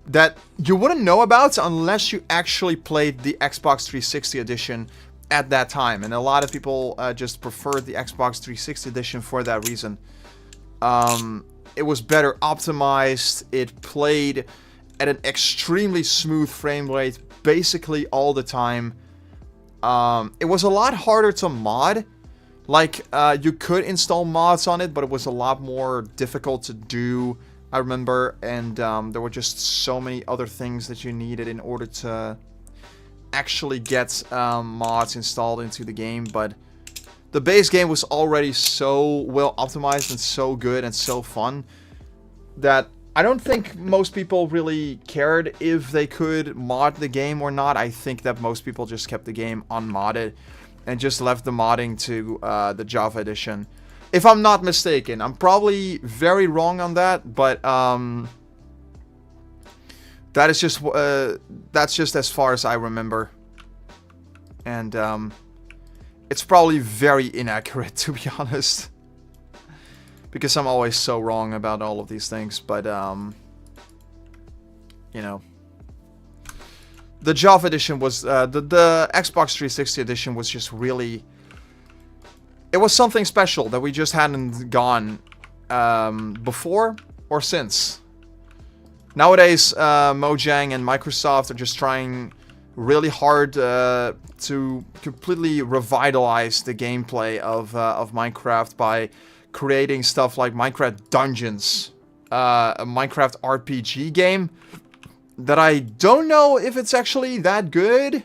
that you wouldn't know about unless you actually played the Xbox 360 edition at that time. And a lot of people just preferred the Xbox 360 edition for that reason. It was better optimized. It played at an extremely smooth frame rate basically all the time. It was a lot harder to mod. Like, you could install mods on it, but it was a lot more difficult to do, I remember. And there were just so many other things that you needed in order to actually get mods installed into the game. But the base game was already so well optimized and so good and so fun that I don't think most people really cared if they could mod the game or not. I think that most people just kept the game unmodded and just left the modding to the Java edition. If I'm not mistaken. I'm probably very wrong on that, but that is just that's just as far as I remember. And it's probably very inaccurate, to be honest. Because I'm always so wrong about all of these things, but you know. The Java edition was, the Xbox 360 edition was just really, it was something special that we just hadn't gone before or since. Nowadays, Mojang and Microsoft are just trying really hard to completely revitalize the gameplay of Minecraft by creating stuff like Minecraft Dungeons, a Minecraft RPG game that I don't know if it's actually that good.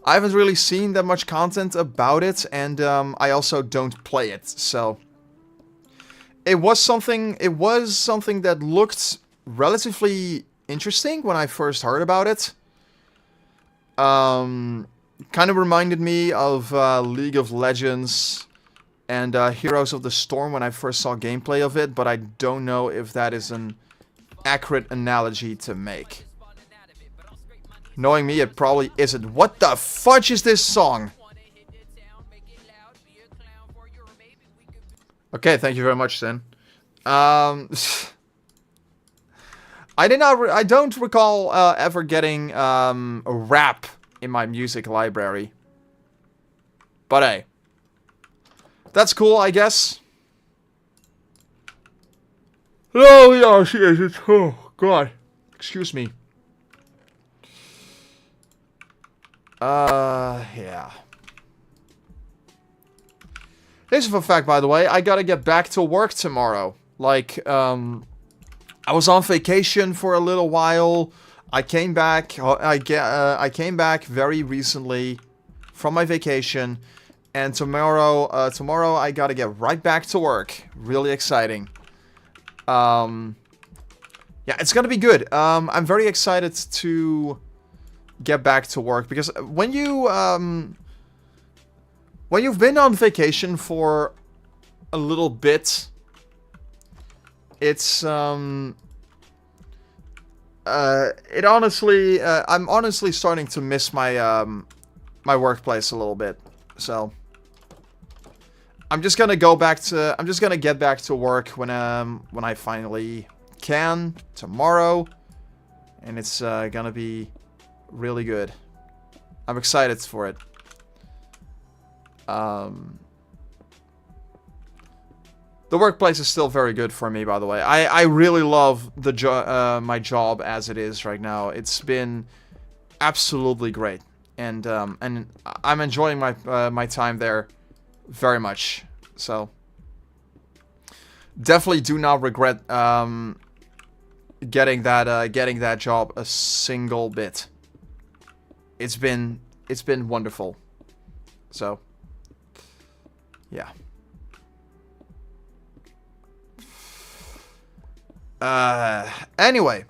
I haven't really seen that much content about it, and I also don't play it, so it was something that looked relatively interesting when I first heard about it. Kind of reminded me of League of Legends and Heroes of the Storm when I first saw gameplay of it, but I don't know if that is an accurate analogy to make. Knowing me, it probably isn't. What the fudge is this song? Okay, thank you very much, Sin. I don't recall ever getting a rap in my music library. But hey, that's cool, I guess. Oh, yes, it's, oh, God. Excuse me. Yeah. This is a fact, by the way. I gotta get back to work tomorrow. Like, I was on vacation for a little while. I came back. I came back very recently from my vacation, and tomorrow I gotta get right back to work. Really exciting. Yeah, it's gonna be good. I'm very excited to get back to work because when you've been on vacation for a little bit, it's I'm honestly starting to miss my my workplace a little bit. So I'm just gonna get back to work when I finally can tomorrow, and it's gonna be really good. I'm excited for it. The workplace is still very good for me, by the way. I really love the my job as it is right now. It's been absolutely great, and I'm enjoying my my time there very much. So definitely do not regret getting that job a single bit. It's been it's been wonderful. So, yeah. Anyway.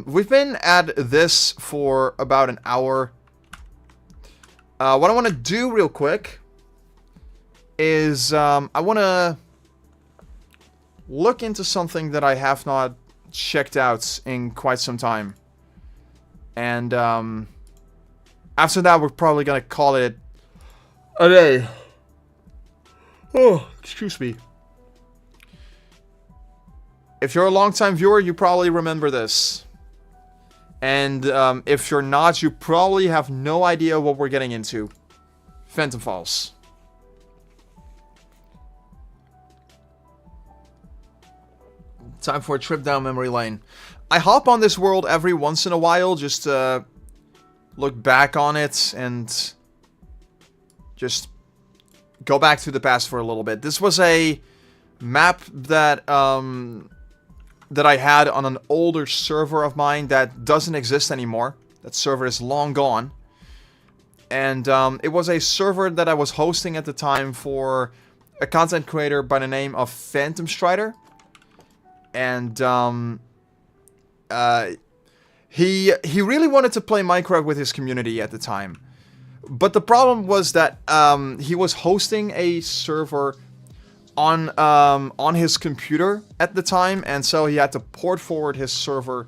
We've been at this for about an hour. What I want to do real quick is, I want to look into something that I have not checked out in quite some time. And, after that, we're probably gonna call it a day. Oh, excuse me. If you're a long-time viewer, you probably remember this. And if you're not, you probably have no idea what we're getting into. Phantom Falls. Time for a trip down memory lane. I hop on this world every once in a while just to look back on it and just go back to the past for a little bit. This was a map that that I had on an older server of mine that doesn't exist anymore. That server is long gone. And it was a server that I was hosting at the time for a content creator by the name of PhoenixStarYT. And he really wanted to play Minecraft with his community at the time. But the problem was that he was hosting a server on his computer at the time, and so he had to port forward his server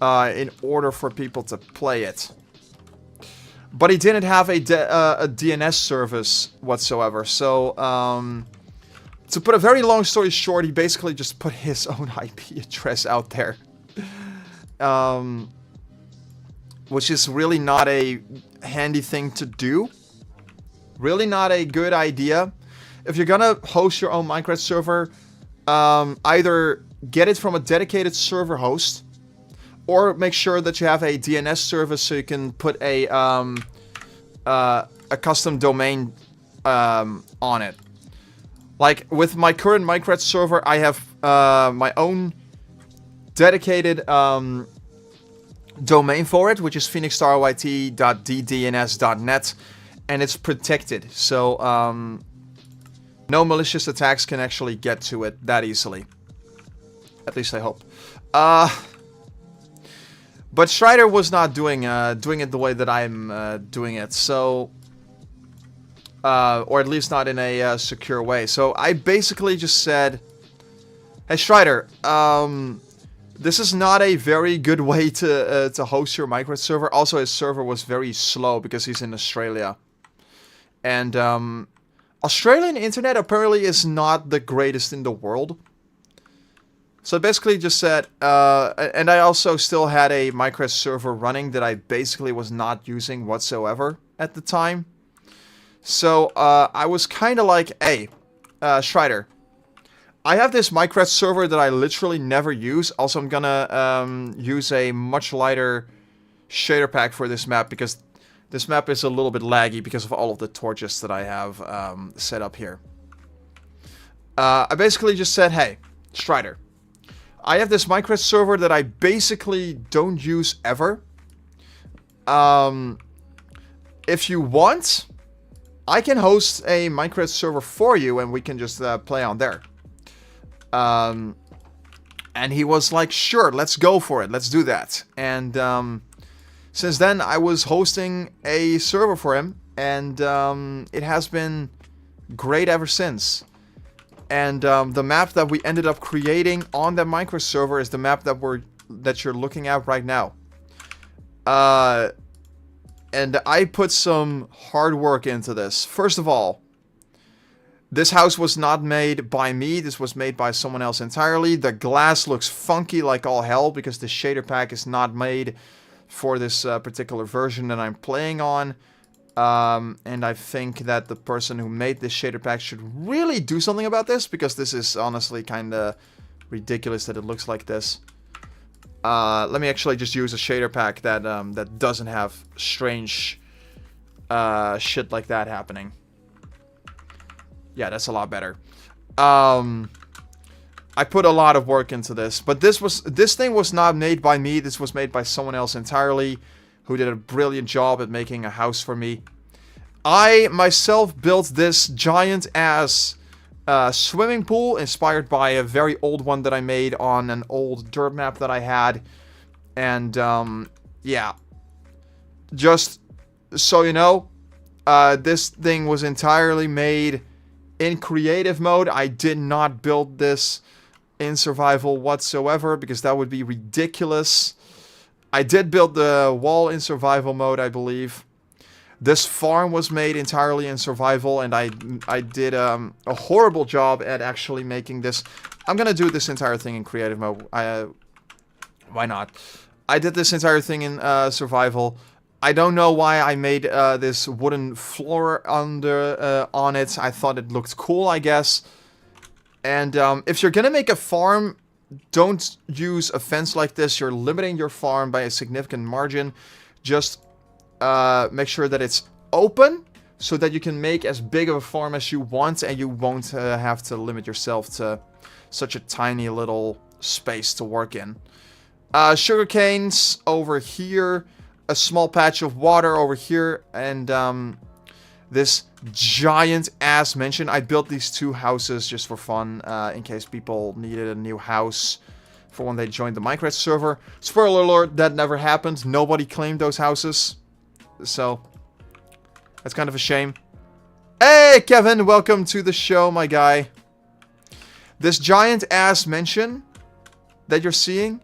in order for people to play it. But he didn't have a DNS service whatsoever, so to put a very long story short, he basically just put his own IP address out there. Which is really not a handy thing to do. Really not a good idea. If you're gonna host your own Minecraft server, either get it from a dedicated server host, or make sure that you have a DNS service so you can put a custom domain on it. Like with my current Minecraft server, I have my own dedicated domain for it, which is PhoenixStarYT.ddns.net, and it's protected, so no malicious attacks can actually get to it that easily. At least I hope. But Strider was not doing it the way that I'm doing it, so or at least not in a secure way. So I basically just said, "Hey Strider, this is not a very good way to host your Minecraft server." Also, his server was very slow because he's in Australia, and Australian internet apparently is not the greatest in the world. So I basically just said, and I also still had a Minecraft server running that I basically was not using whatsoever at the time. So I was kind of like, "Hey, Strider, I have this Minecraft server that I literally never use. Also, I'm gonna use a much lighter shader pack for this map because this map is a little bit laggy because of all of the torches that I have set up here." I basically just said, "Hey, Strider, I have this Minecraft server that I basically don't use ever. If you want, I can host a Minecraft server for you and we can just play on there." And he was like, "Sure, let's go for it. Let's do that." And since then, I was hosting a server for him, and it has been great ever since. And the map that we ended up creating on the Minecraft server is the map that you're looking at right now. And I put some hard work into this. First of all, this house was not made by me. This was made by someone else entirely. The glass looks funky like all hell because the shader pack is not made for this particular version that I'm playing on. And I think that the person who made this shader pack should really do something about this, because this is honestly kind of ridiculous that it looks like this. Let me actually just use a shader pack that that doesn't have strange shit like that happening. Yeah, that's a lot better. I put a lot of work into this, but this thing was not made by me. This was made by someone else entirely. who did a brilliant job at making a house for me. I myself built this giant-ass swimming pool inspired by a very old one that I made on an old dirt map that I had. And, yeah. Just so you know, this thing was entirely made in creative mode. I did not build this in survival whatsoever, because that would be ridiculous. I did build the wall in survival mode, I believe. This farm was made entirely in survival, and I did a horrible job at actually making this. I'm gonna do this entire thing in creative mode. Why not? I did this entire thing in survival. I don't know why I made this wooden floor on it. I thought it looked cool, I guess. And if you're gonna make a farm, don't use a fence like this. You're limiting your farm by a significant margin. Just make sure that it's open so that you can make as big of a farm as you want, and you won't have to limit yourself to such a tiny little space to work in. Sugar canes over here, a small patch of water over here, and this giant ass mansion. I built these 2 houses just for fun, in case people needed a new house for when they joined the Minecraft server. Spoiler alert, that never happened. Nobody claimed those houses. So, that's kind of a shame. Hey, Kevin, welcome to the show, my guy. This giant-ass mansion that you're seeing,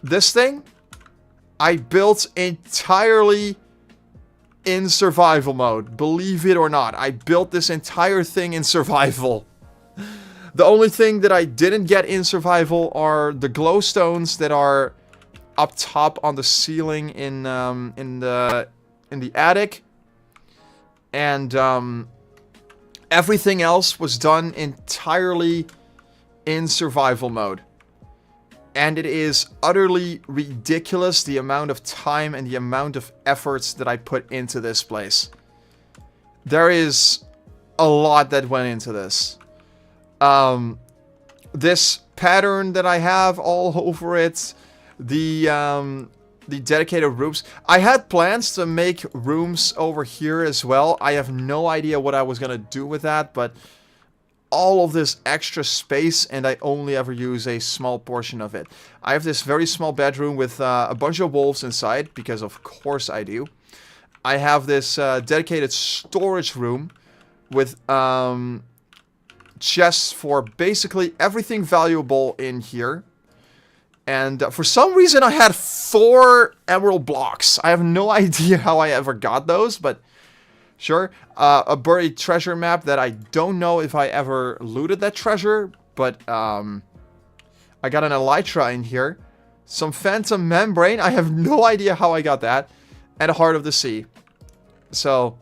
this thing, I built entirely in survival mode. Believe it or not, I built this entire thing in survival. The only thing that I didn't get in survival are the glowstones that are up top on the ceiling in the attic, and everything else was done entirely in survival mode. And it is utterly ridiculous the amount of time and the amount of efforts that I put into this place. There is a lot that went into this. This pattern that I have all over it, the dedicated rooms. I had plans to make rooms over here as well. I have no idea what I was gonna do with that, but all of this extra space, and I only ever use a small portion of it. I have this very small bedroom with a bunch of wolves inside, because of course I do. I have this dedicated storage room with chests for basically everything valuable in here. And for some reason I had 4 emerald blocks. I have no idea how I ever got those, but sure. A buried treasure map that I don't know if I ever looted that treasure, but I got an elytra in here. Some phantom membrane. I have no idea how I got that. And a heart of the sea. So,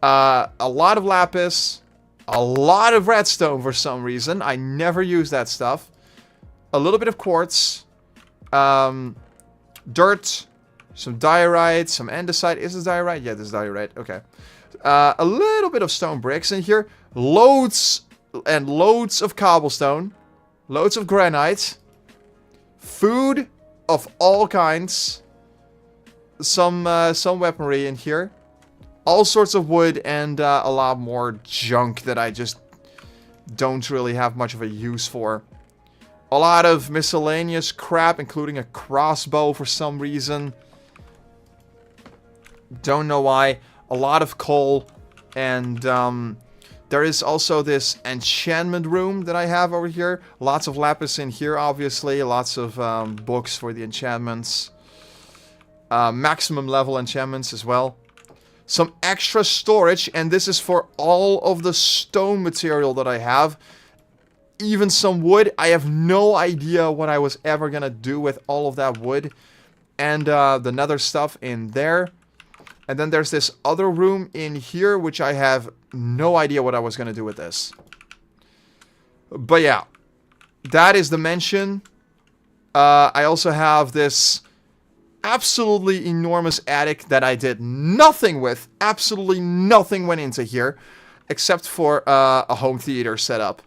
a lot of lapis. A lot of redstone for some reason. I never use that stuff. A little bit of quartz. Dirt. Some diorite. Some andesite. Is this diorite? Yeah, this is diorite. Okay. A little bit of stone bricks in here. Loads and loads of cobblestone. Loads of granite. Food of all kinds. Some weaponry in here. All sorts of wood and a lot more junk that I just don't really have much of a use for. A lot of miscellaneous crap, including a crossbow for some reason. Don't know why. A lot of coal, and there is also this enchantment room that I have over here. Lots of lapis in here, obviously. Lots of books for the enchantments. Maximum level enchantments as well. Some extra storage, and this is for all of the stone material that I have. Even some wood. I have no idea what I was ever gonna do with all of that wood. And the nether stuff in there. And then there's this other room in here, which I have no idea what I was going to do with this. But yeah, that is the mansion. I also have this absolutely enormous attic that I did nothing with. Absolutely nothing went into here, except for a home theater setup.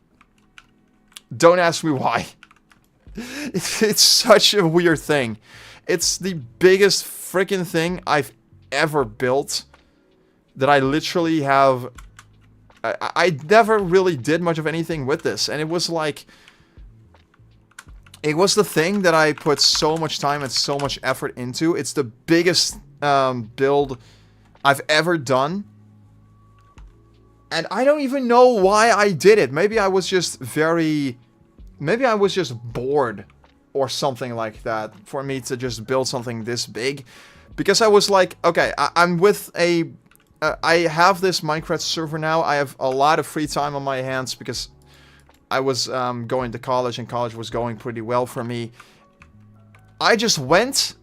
Don't ask me why. It's such a weird thing. It's the biggest freaking thing I've ever built. That I literally have... I never really did much of anything with this. And it was like... It was the thing that I put so much time and so much effort into. It's the biggest build I've ever done. And I don't even know why I did it. Maybe I was just very... Maybe I was just bored. Or something like that. For me to just build something this big. Because I was like, okay, I'm with a... I have this Minecraft server now. I have a lot of free time on my hands because I was going to college and college was going pretty well for me. I just went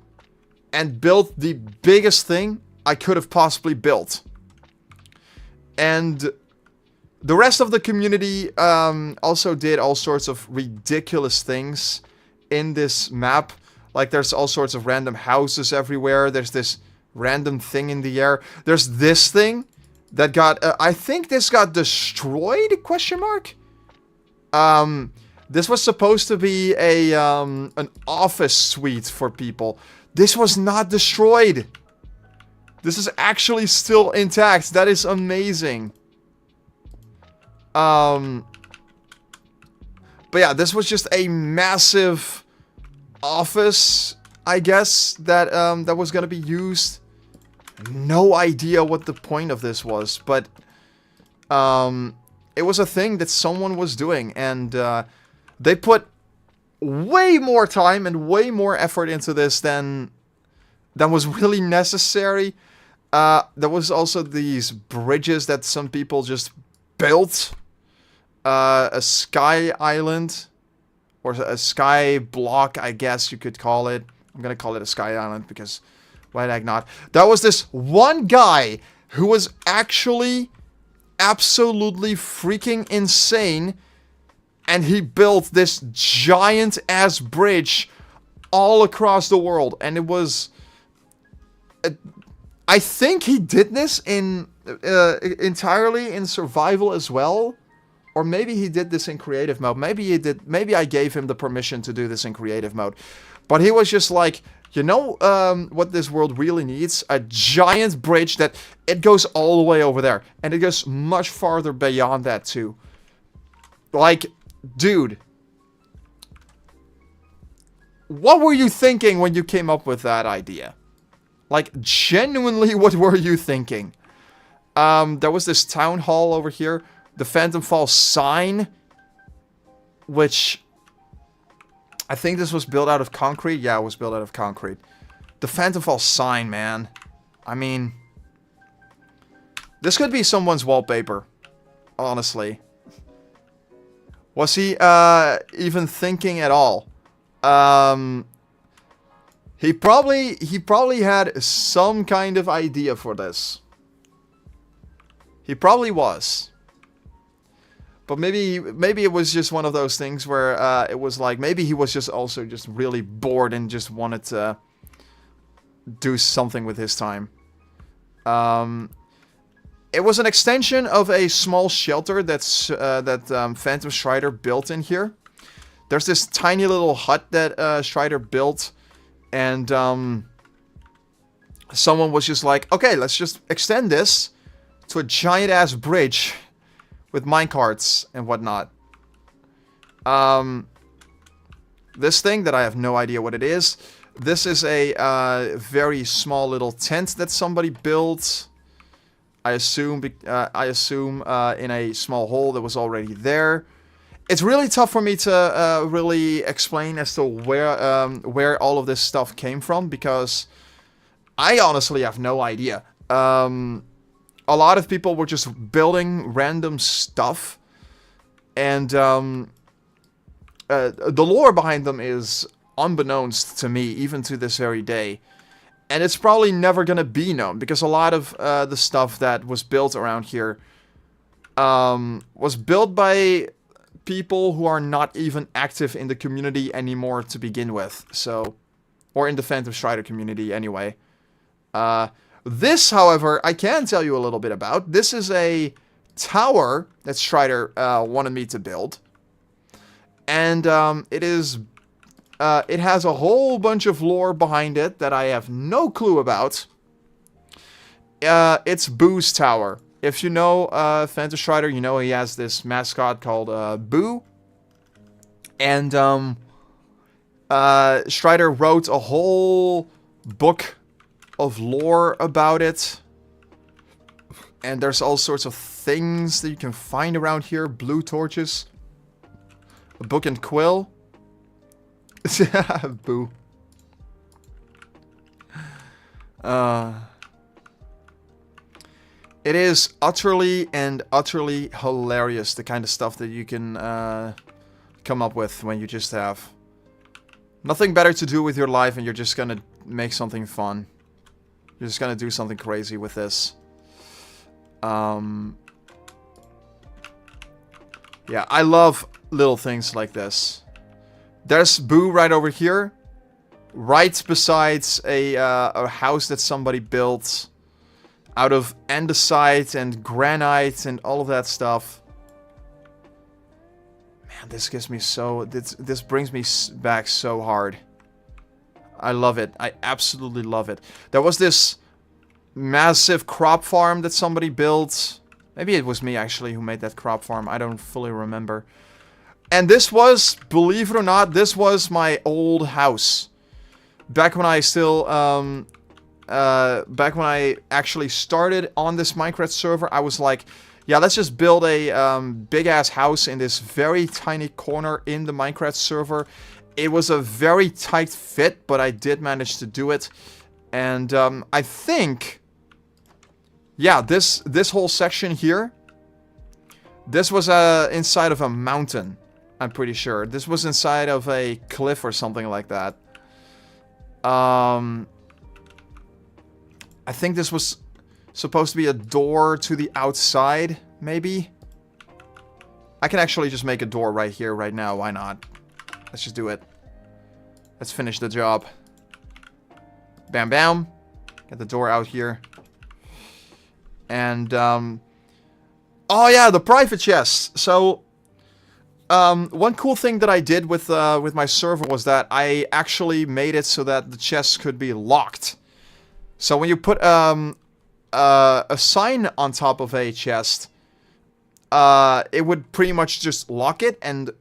and built the biggest thing I could have possibly built. And the rest of the community also did all sorts of ridiculous things in this map. Like there's all sorts of random houses everywhere. There's this random thing in the air. There's this thing that got... I think this got destroyed? Question mark? This was supposed to be a an office suite for people. This was not destroyed. This is actually still intact. That is amazing. But yeah, this was just a massive office, I guess, that that was gonna be used. No idea what the point of this was, but it was a thing that someone was doing, and they put way more time and way more effort into this than was really necessary. There was also these bridges that some people just built. A sky island, or a sky block, I guess you could call it. I'm gonna call it a sky island because why the heck not? That was this one guy who was actually absolutely freaking insane, and he built this giant ass bridge all across the world, and it was... I think he did this in entirely in survival as well. Or maybe he did this in creative mode. Maybe he did. Maybe I gave him the permission to do this in creative mode. But he was just like, you know what this world really needs? A giant bridge that it goes all the way over there. And it goes much farther beyond that too. Like, dude. What were you thinking when you came up with that idea? Like, genuinely, what were you thinking? There was this town hall over here. The Phantom Falls sign, which I think this was built out of concrete. Yeah, it was built out of concrete. The Phantom Falls sign, man. I mean, this could be someone's wallpaper, honestly. Was he even thinking at all? He probably had some kind of idea for this. He probably was. But maybe it was just one of those things where it was like, maybe he was just also just really bored and just wanted to do something with his time. It was an extension of a small shelter that Phantom Strider built in here. There's this tiny little hut that Strider built, and someone was just like, okay, let's just extend this to a giant ass bridge with minecarts and whatnot. This thing that I have no idea what it is. This is a very small little tent that somebody built. I assume in a small hole that was already there. It's really tough for me to really explain as to where all of this stuff came from, because I honestly have no idea. A lot of people were just building random stuff, and the lore behind them is unbeknownst to me, even to this very day. And it's probably never gonna be known, because a lot of the stuff that was built around here was built by people who are not even active in the community anymore to begin with. So, or in the Phantom Strider community anyway. This, however, I can tell you a little bit about. This is a tower that Strider wanted me to build. And it is it has a whole bunch of lore behind it that I have no clue about. It's Boo's tower. If you know PhoenixStarYT, you know he has this mascot called Boo. And Strider wrote a whole book of lore about it. And there's all sorts of things that you can find around here. Blue torches. A book and quill. Boo. It is utterly and utterly hilarious, the kind of stuff that you can come up with when you just have nothing better to do with your life and you're just gonna make something fun. You're just gonna do something crazy with this. Yeah, I love little things like this. There's Boo right over here. Right besides a house that somebody built out of andesite and granite and all of that stuff. Man, this gives me so... This brings me back so hard. I love it. I absolutely love it. There was this massive crop farm that somebody built. Maybe it was me, actually, who made that crop farm. I don't fully remember. And this was, believe it or not, this was my old house. Back when I still... back when I actually started on this Minecraft server, I was like, yeah, let's just build a big-ass house in this very tiny corner in the Minecraft server. It was a very tight fit, but I did manage to do it. And I think... Yeah, this whole section here, this was inside of a mountain, I'm pretty sure. This was inside of a cliff or something like that. I think this was supposed to be a door to the outside, maybe? I can actually just make a door right here, right now. Why not? Let's just do it. Let's finish the job. Bam, bam. Get the door out here. And, oh yeah, the private chest. So, one cool thing that I did with my server was that I actually made it so that the chests could be locked. So when you put a sign on top of a chest, it would pretty much just lock it, and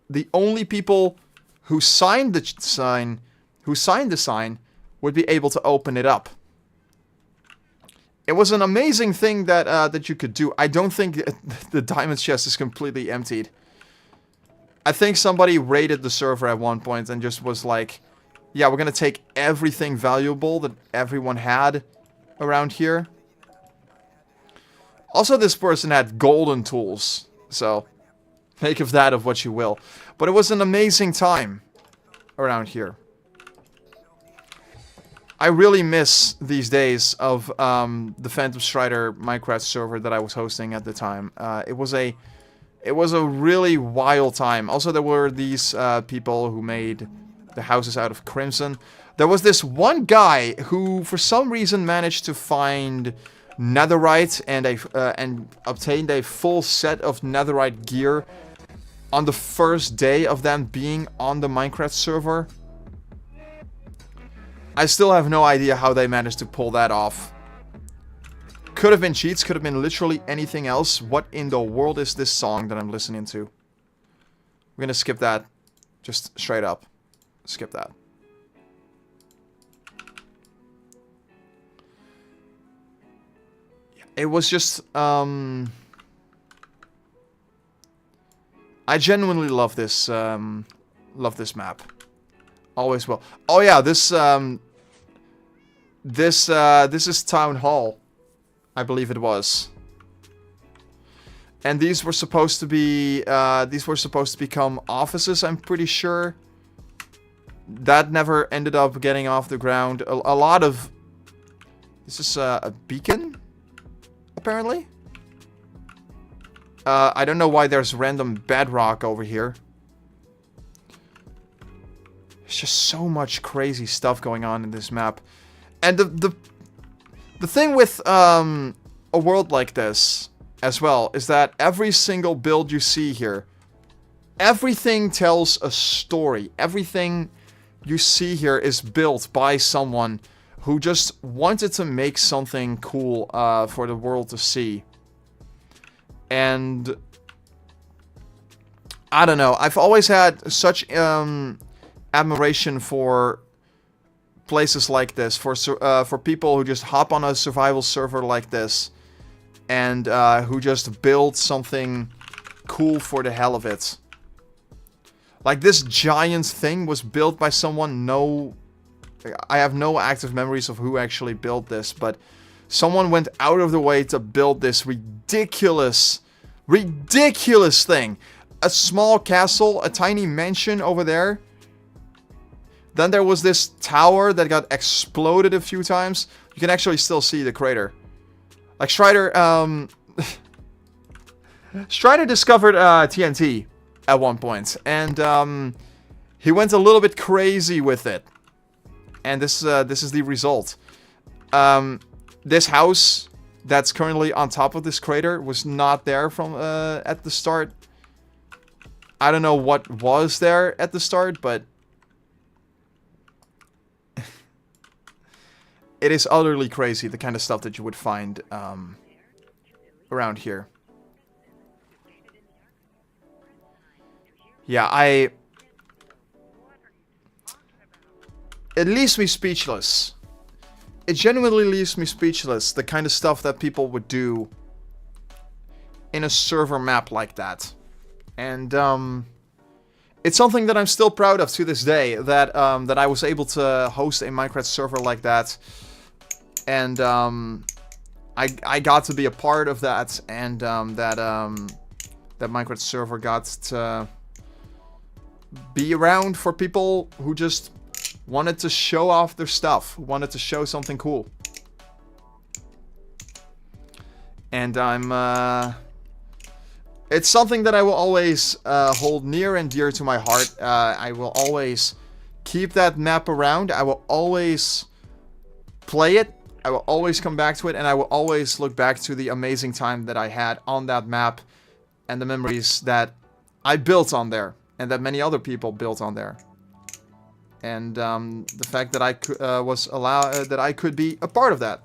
the only people who signed the sign, would be able to open it up. It was an amazing thing that that you could do. I don't think the diamond chest is completely emptied. I think somebody raided the server at one point and just was like, yeah, we're gonna take everything valuable that everyone had around here. Also, this person had golden tools, so make of that of what you will. But it was an amazing time around here. I really miss these days of the PhoenixStarYT Minecraft server that I was hosting at the time. It was a really wild time. Also, there were these people who made the houses out of crimson. There was this one guy who, for some reason, managed to find netherite and obtained a full set of netherite gear on the first day of them being on the Minecraft server. I still have no idea how they managed to pull that off. Could have been cheats, could have been literally anything else. What in the world is this song that I'm listening to? We're gonna skip that. Just straight up. Skip that. It was just, I genuinely love this map. Always will. Oh yeah, this is Town Hall. I believe it was. And these were supposed to be, become offices, I'm pretty sure. That never ended up getting off the ground. A lot of... Is this a beacon? Apparently? I don't know why there's random bedrock over here. There's just so much crazy stuff going on in this map. And the thing with a world like this as well is that every single build you see here, everything tells a story. Everything you see here is built by someone who just wanted to make something cool for the world to see. And I don't know, I've always had such admiration for places like this, for people who just hop on a survival server like this and who just build something cool for the hell of it. Like, this giant thing was built by someone. I have no active memories of who actually built this, but someone went out of the way to build this ridiculous thing. A small castle, a tiny mansion over there. Then there was this tower that got exploded a few times. You can actually still see the crater. Like, Strider, Strider discovered TNT at one point, and he went a little bit crazy with it. And this is the result. This house that's currently on top of this crater was not there from at the start. I don't know what was there at the start, but it is utterly crazy, the kind of stuff that you would find around here. Yeah, it leaves me speechless. It genuinely leaves me speechless, the kind of stuff that people would do in a server map like that. And it's something that I'm still proud of to this day, that that I was able to host a Minecraft server like that. And I got to be a part of that, and that Minecraft server got to be around for people who just wanted to show off their stuff, who wanted to show something cool. And it's something that I will always hold near and dear to my heart. I will always keep that map around. I will always play it. I will always come back to it, and I will always look back to the amazing time that I had on that map and the memories that I built on there and that many other people built on there. And the fact that I that I could be a part of that.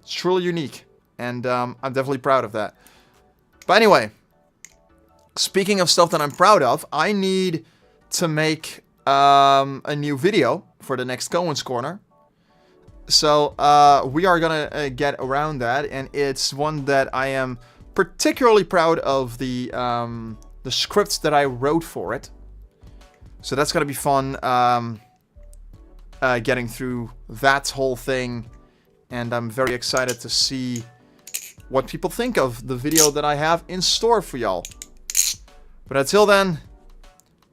It's truly unique, and I'm definitely proud of that. But anyway, speaking of stuff that I'm proud of, I need to make a new video for the next Koen's Corner. So we are gonna get around that, and it's one that I am particularly proud of the scripts that I wrote for it. So that's gonna be fun, getting through that whole thing, and I'm very excited to see what people think of the video that I have in store for y'all. But until then,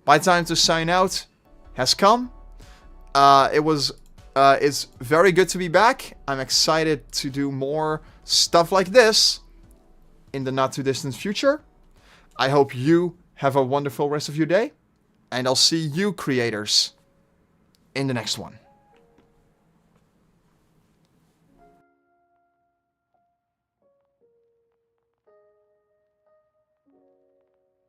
my time to sign out has come. It's very good to be back. I'm excited to do more stuff like this in the not too distant future. I hope you have a wonderful rest of your day, and I'll see you creators in the next one.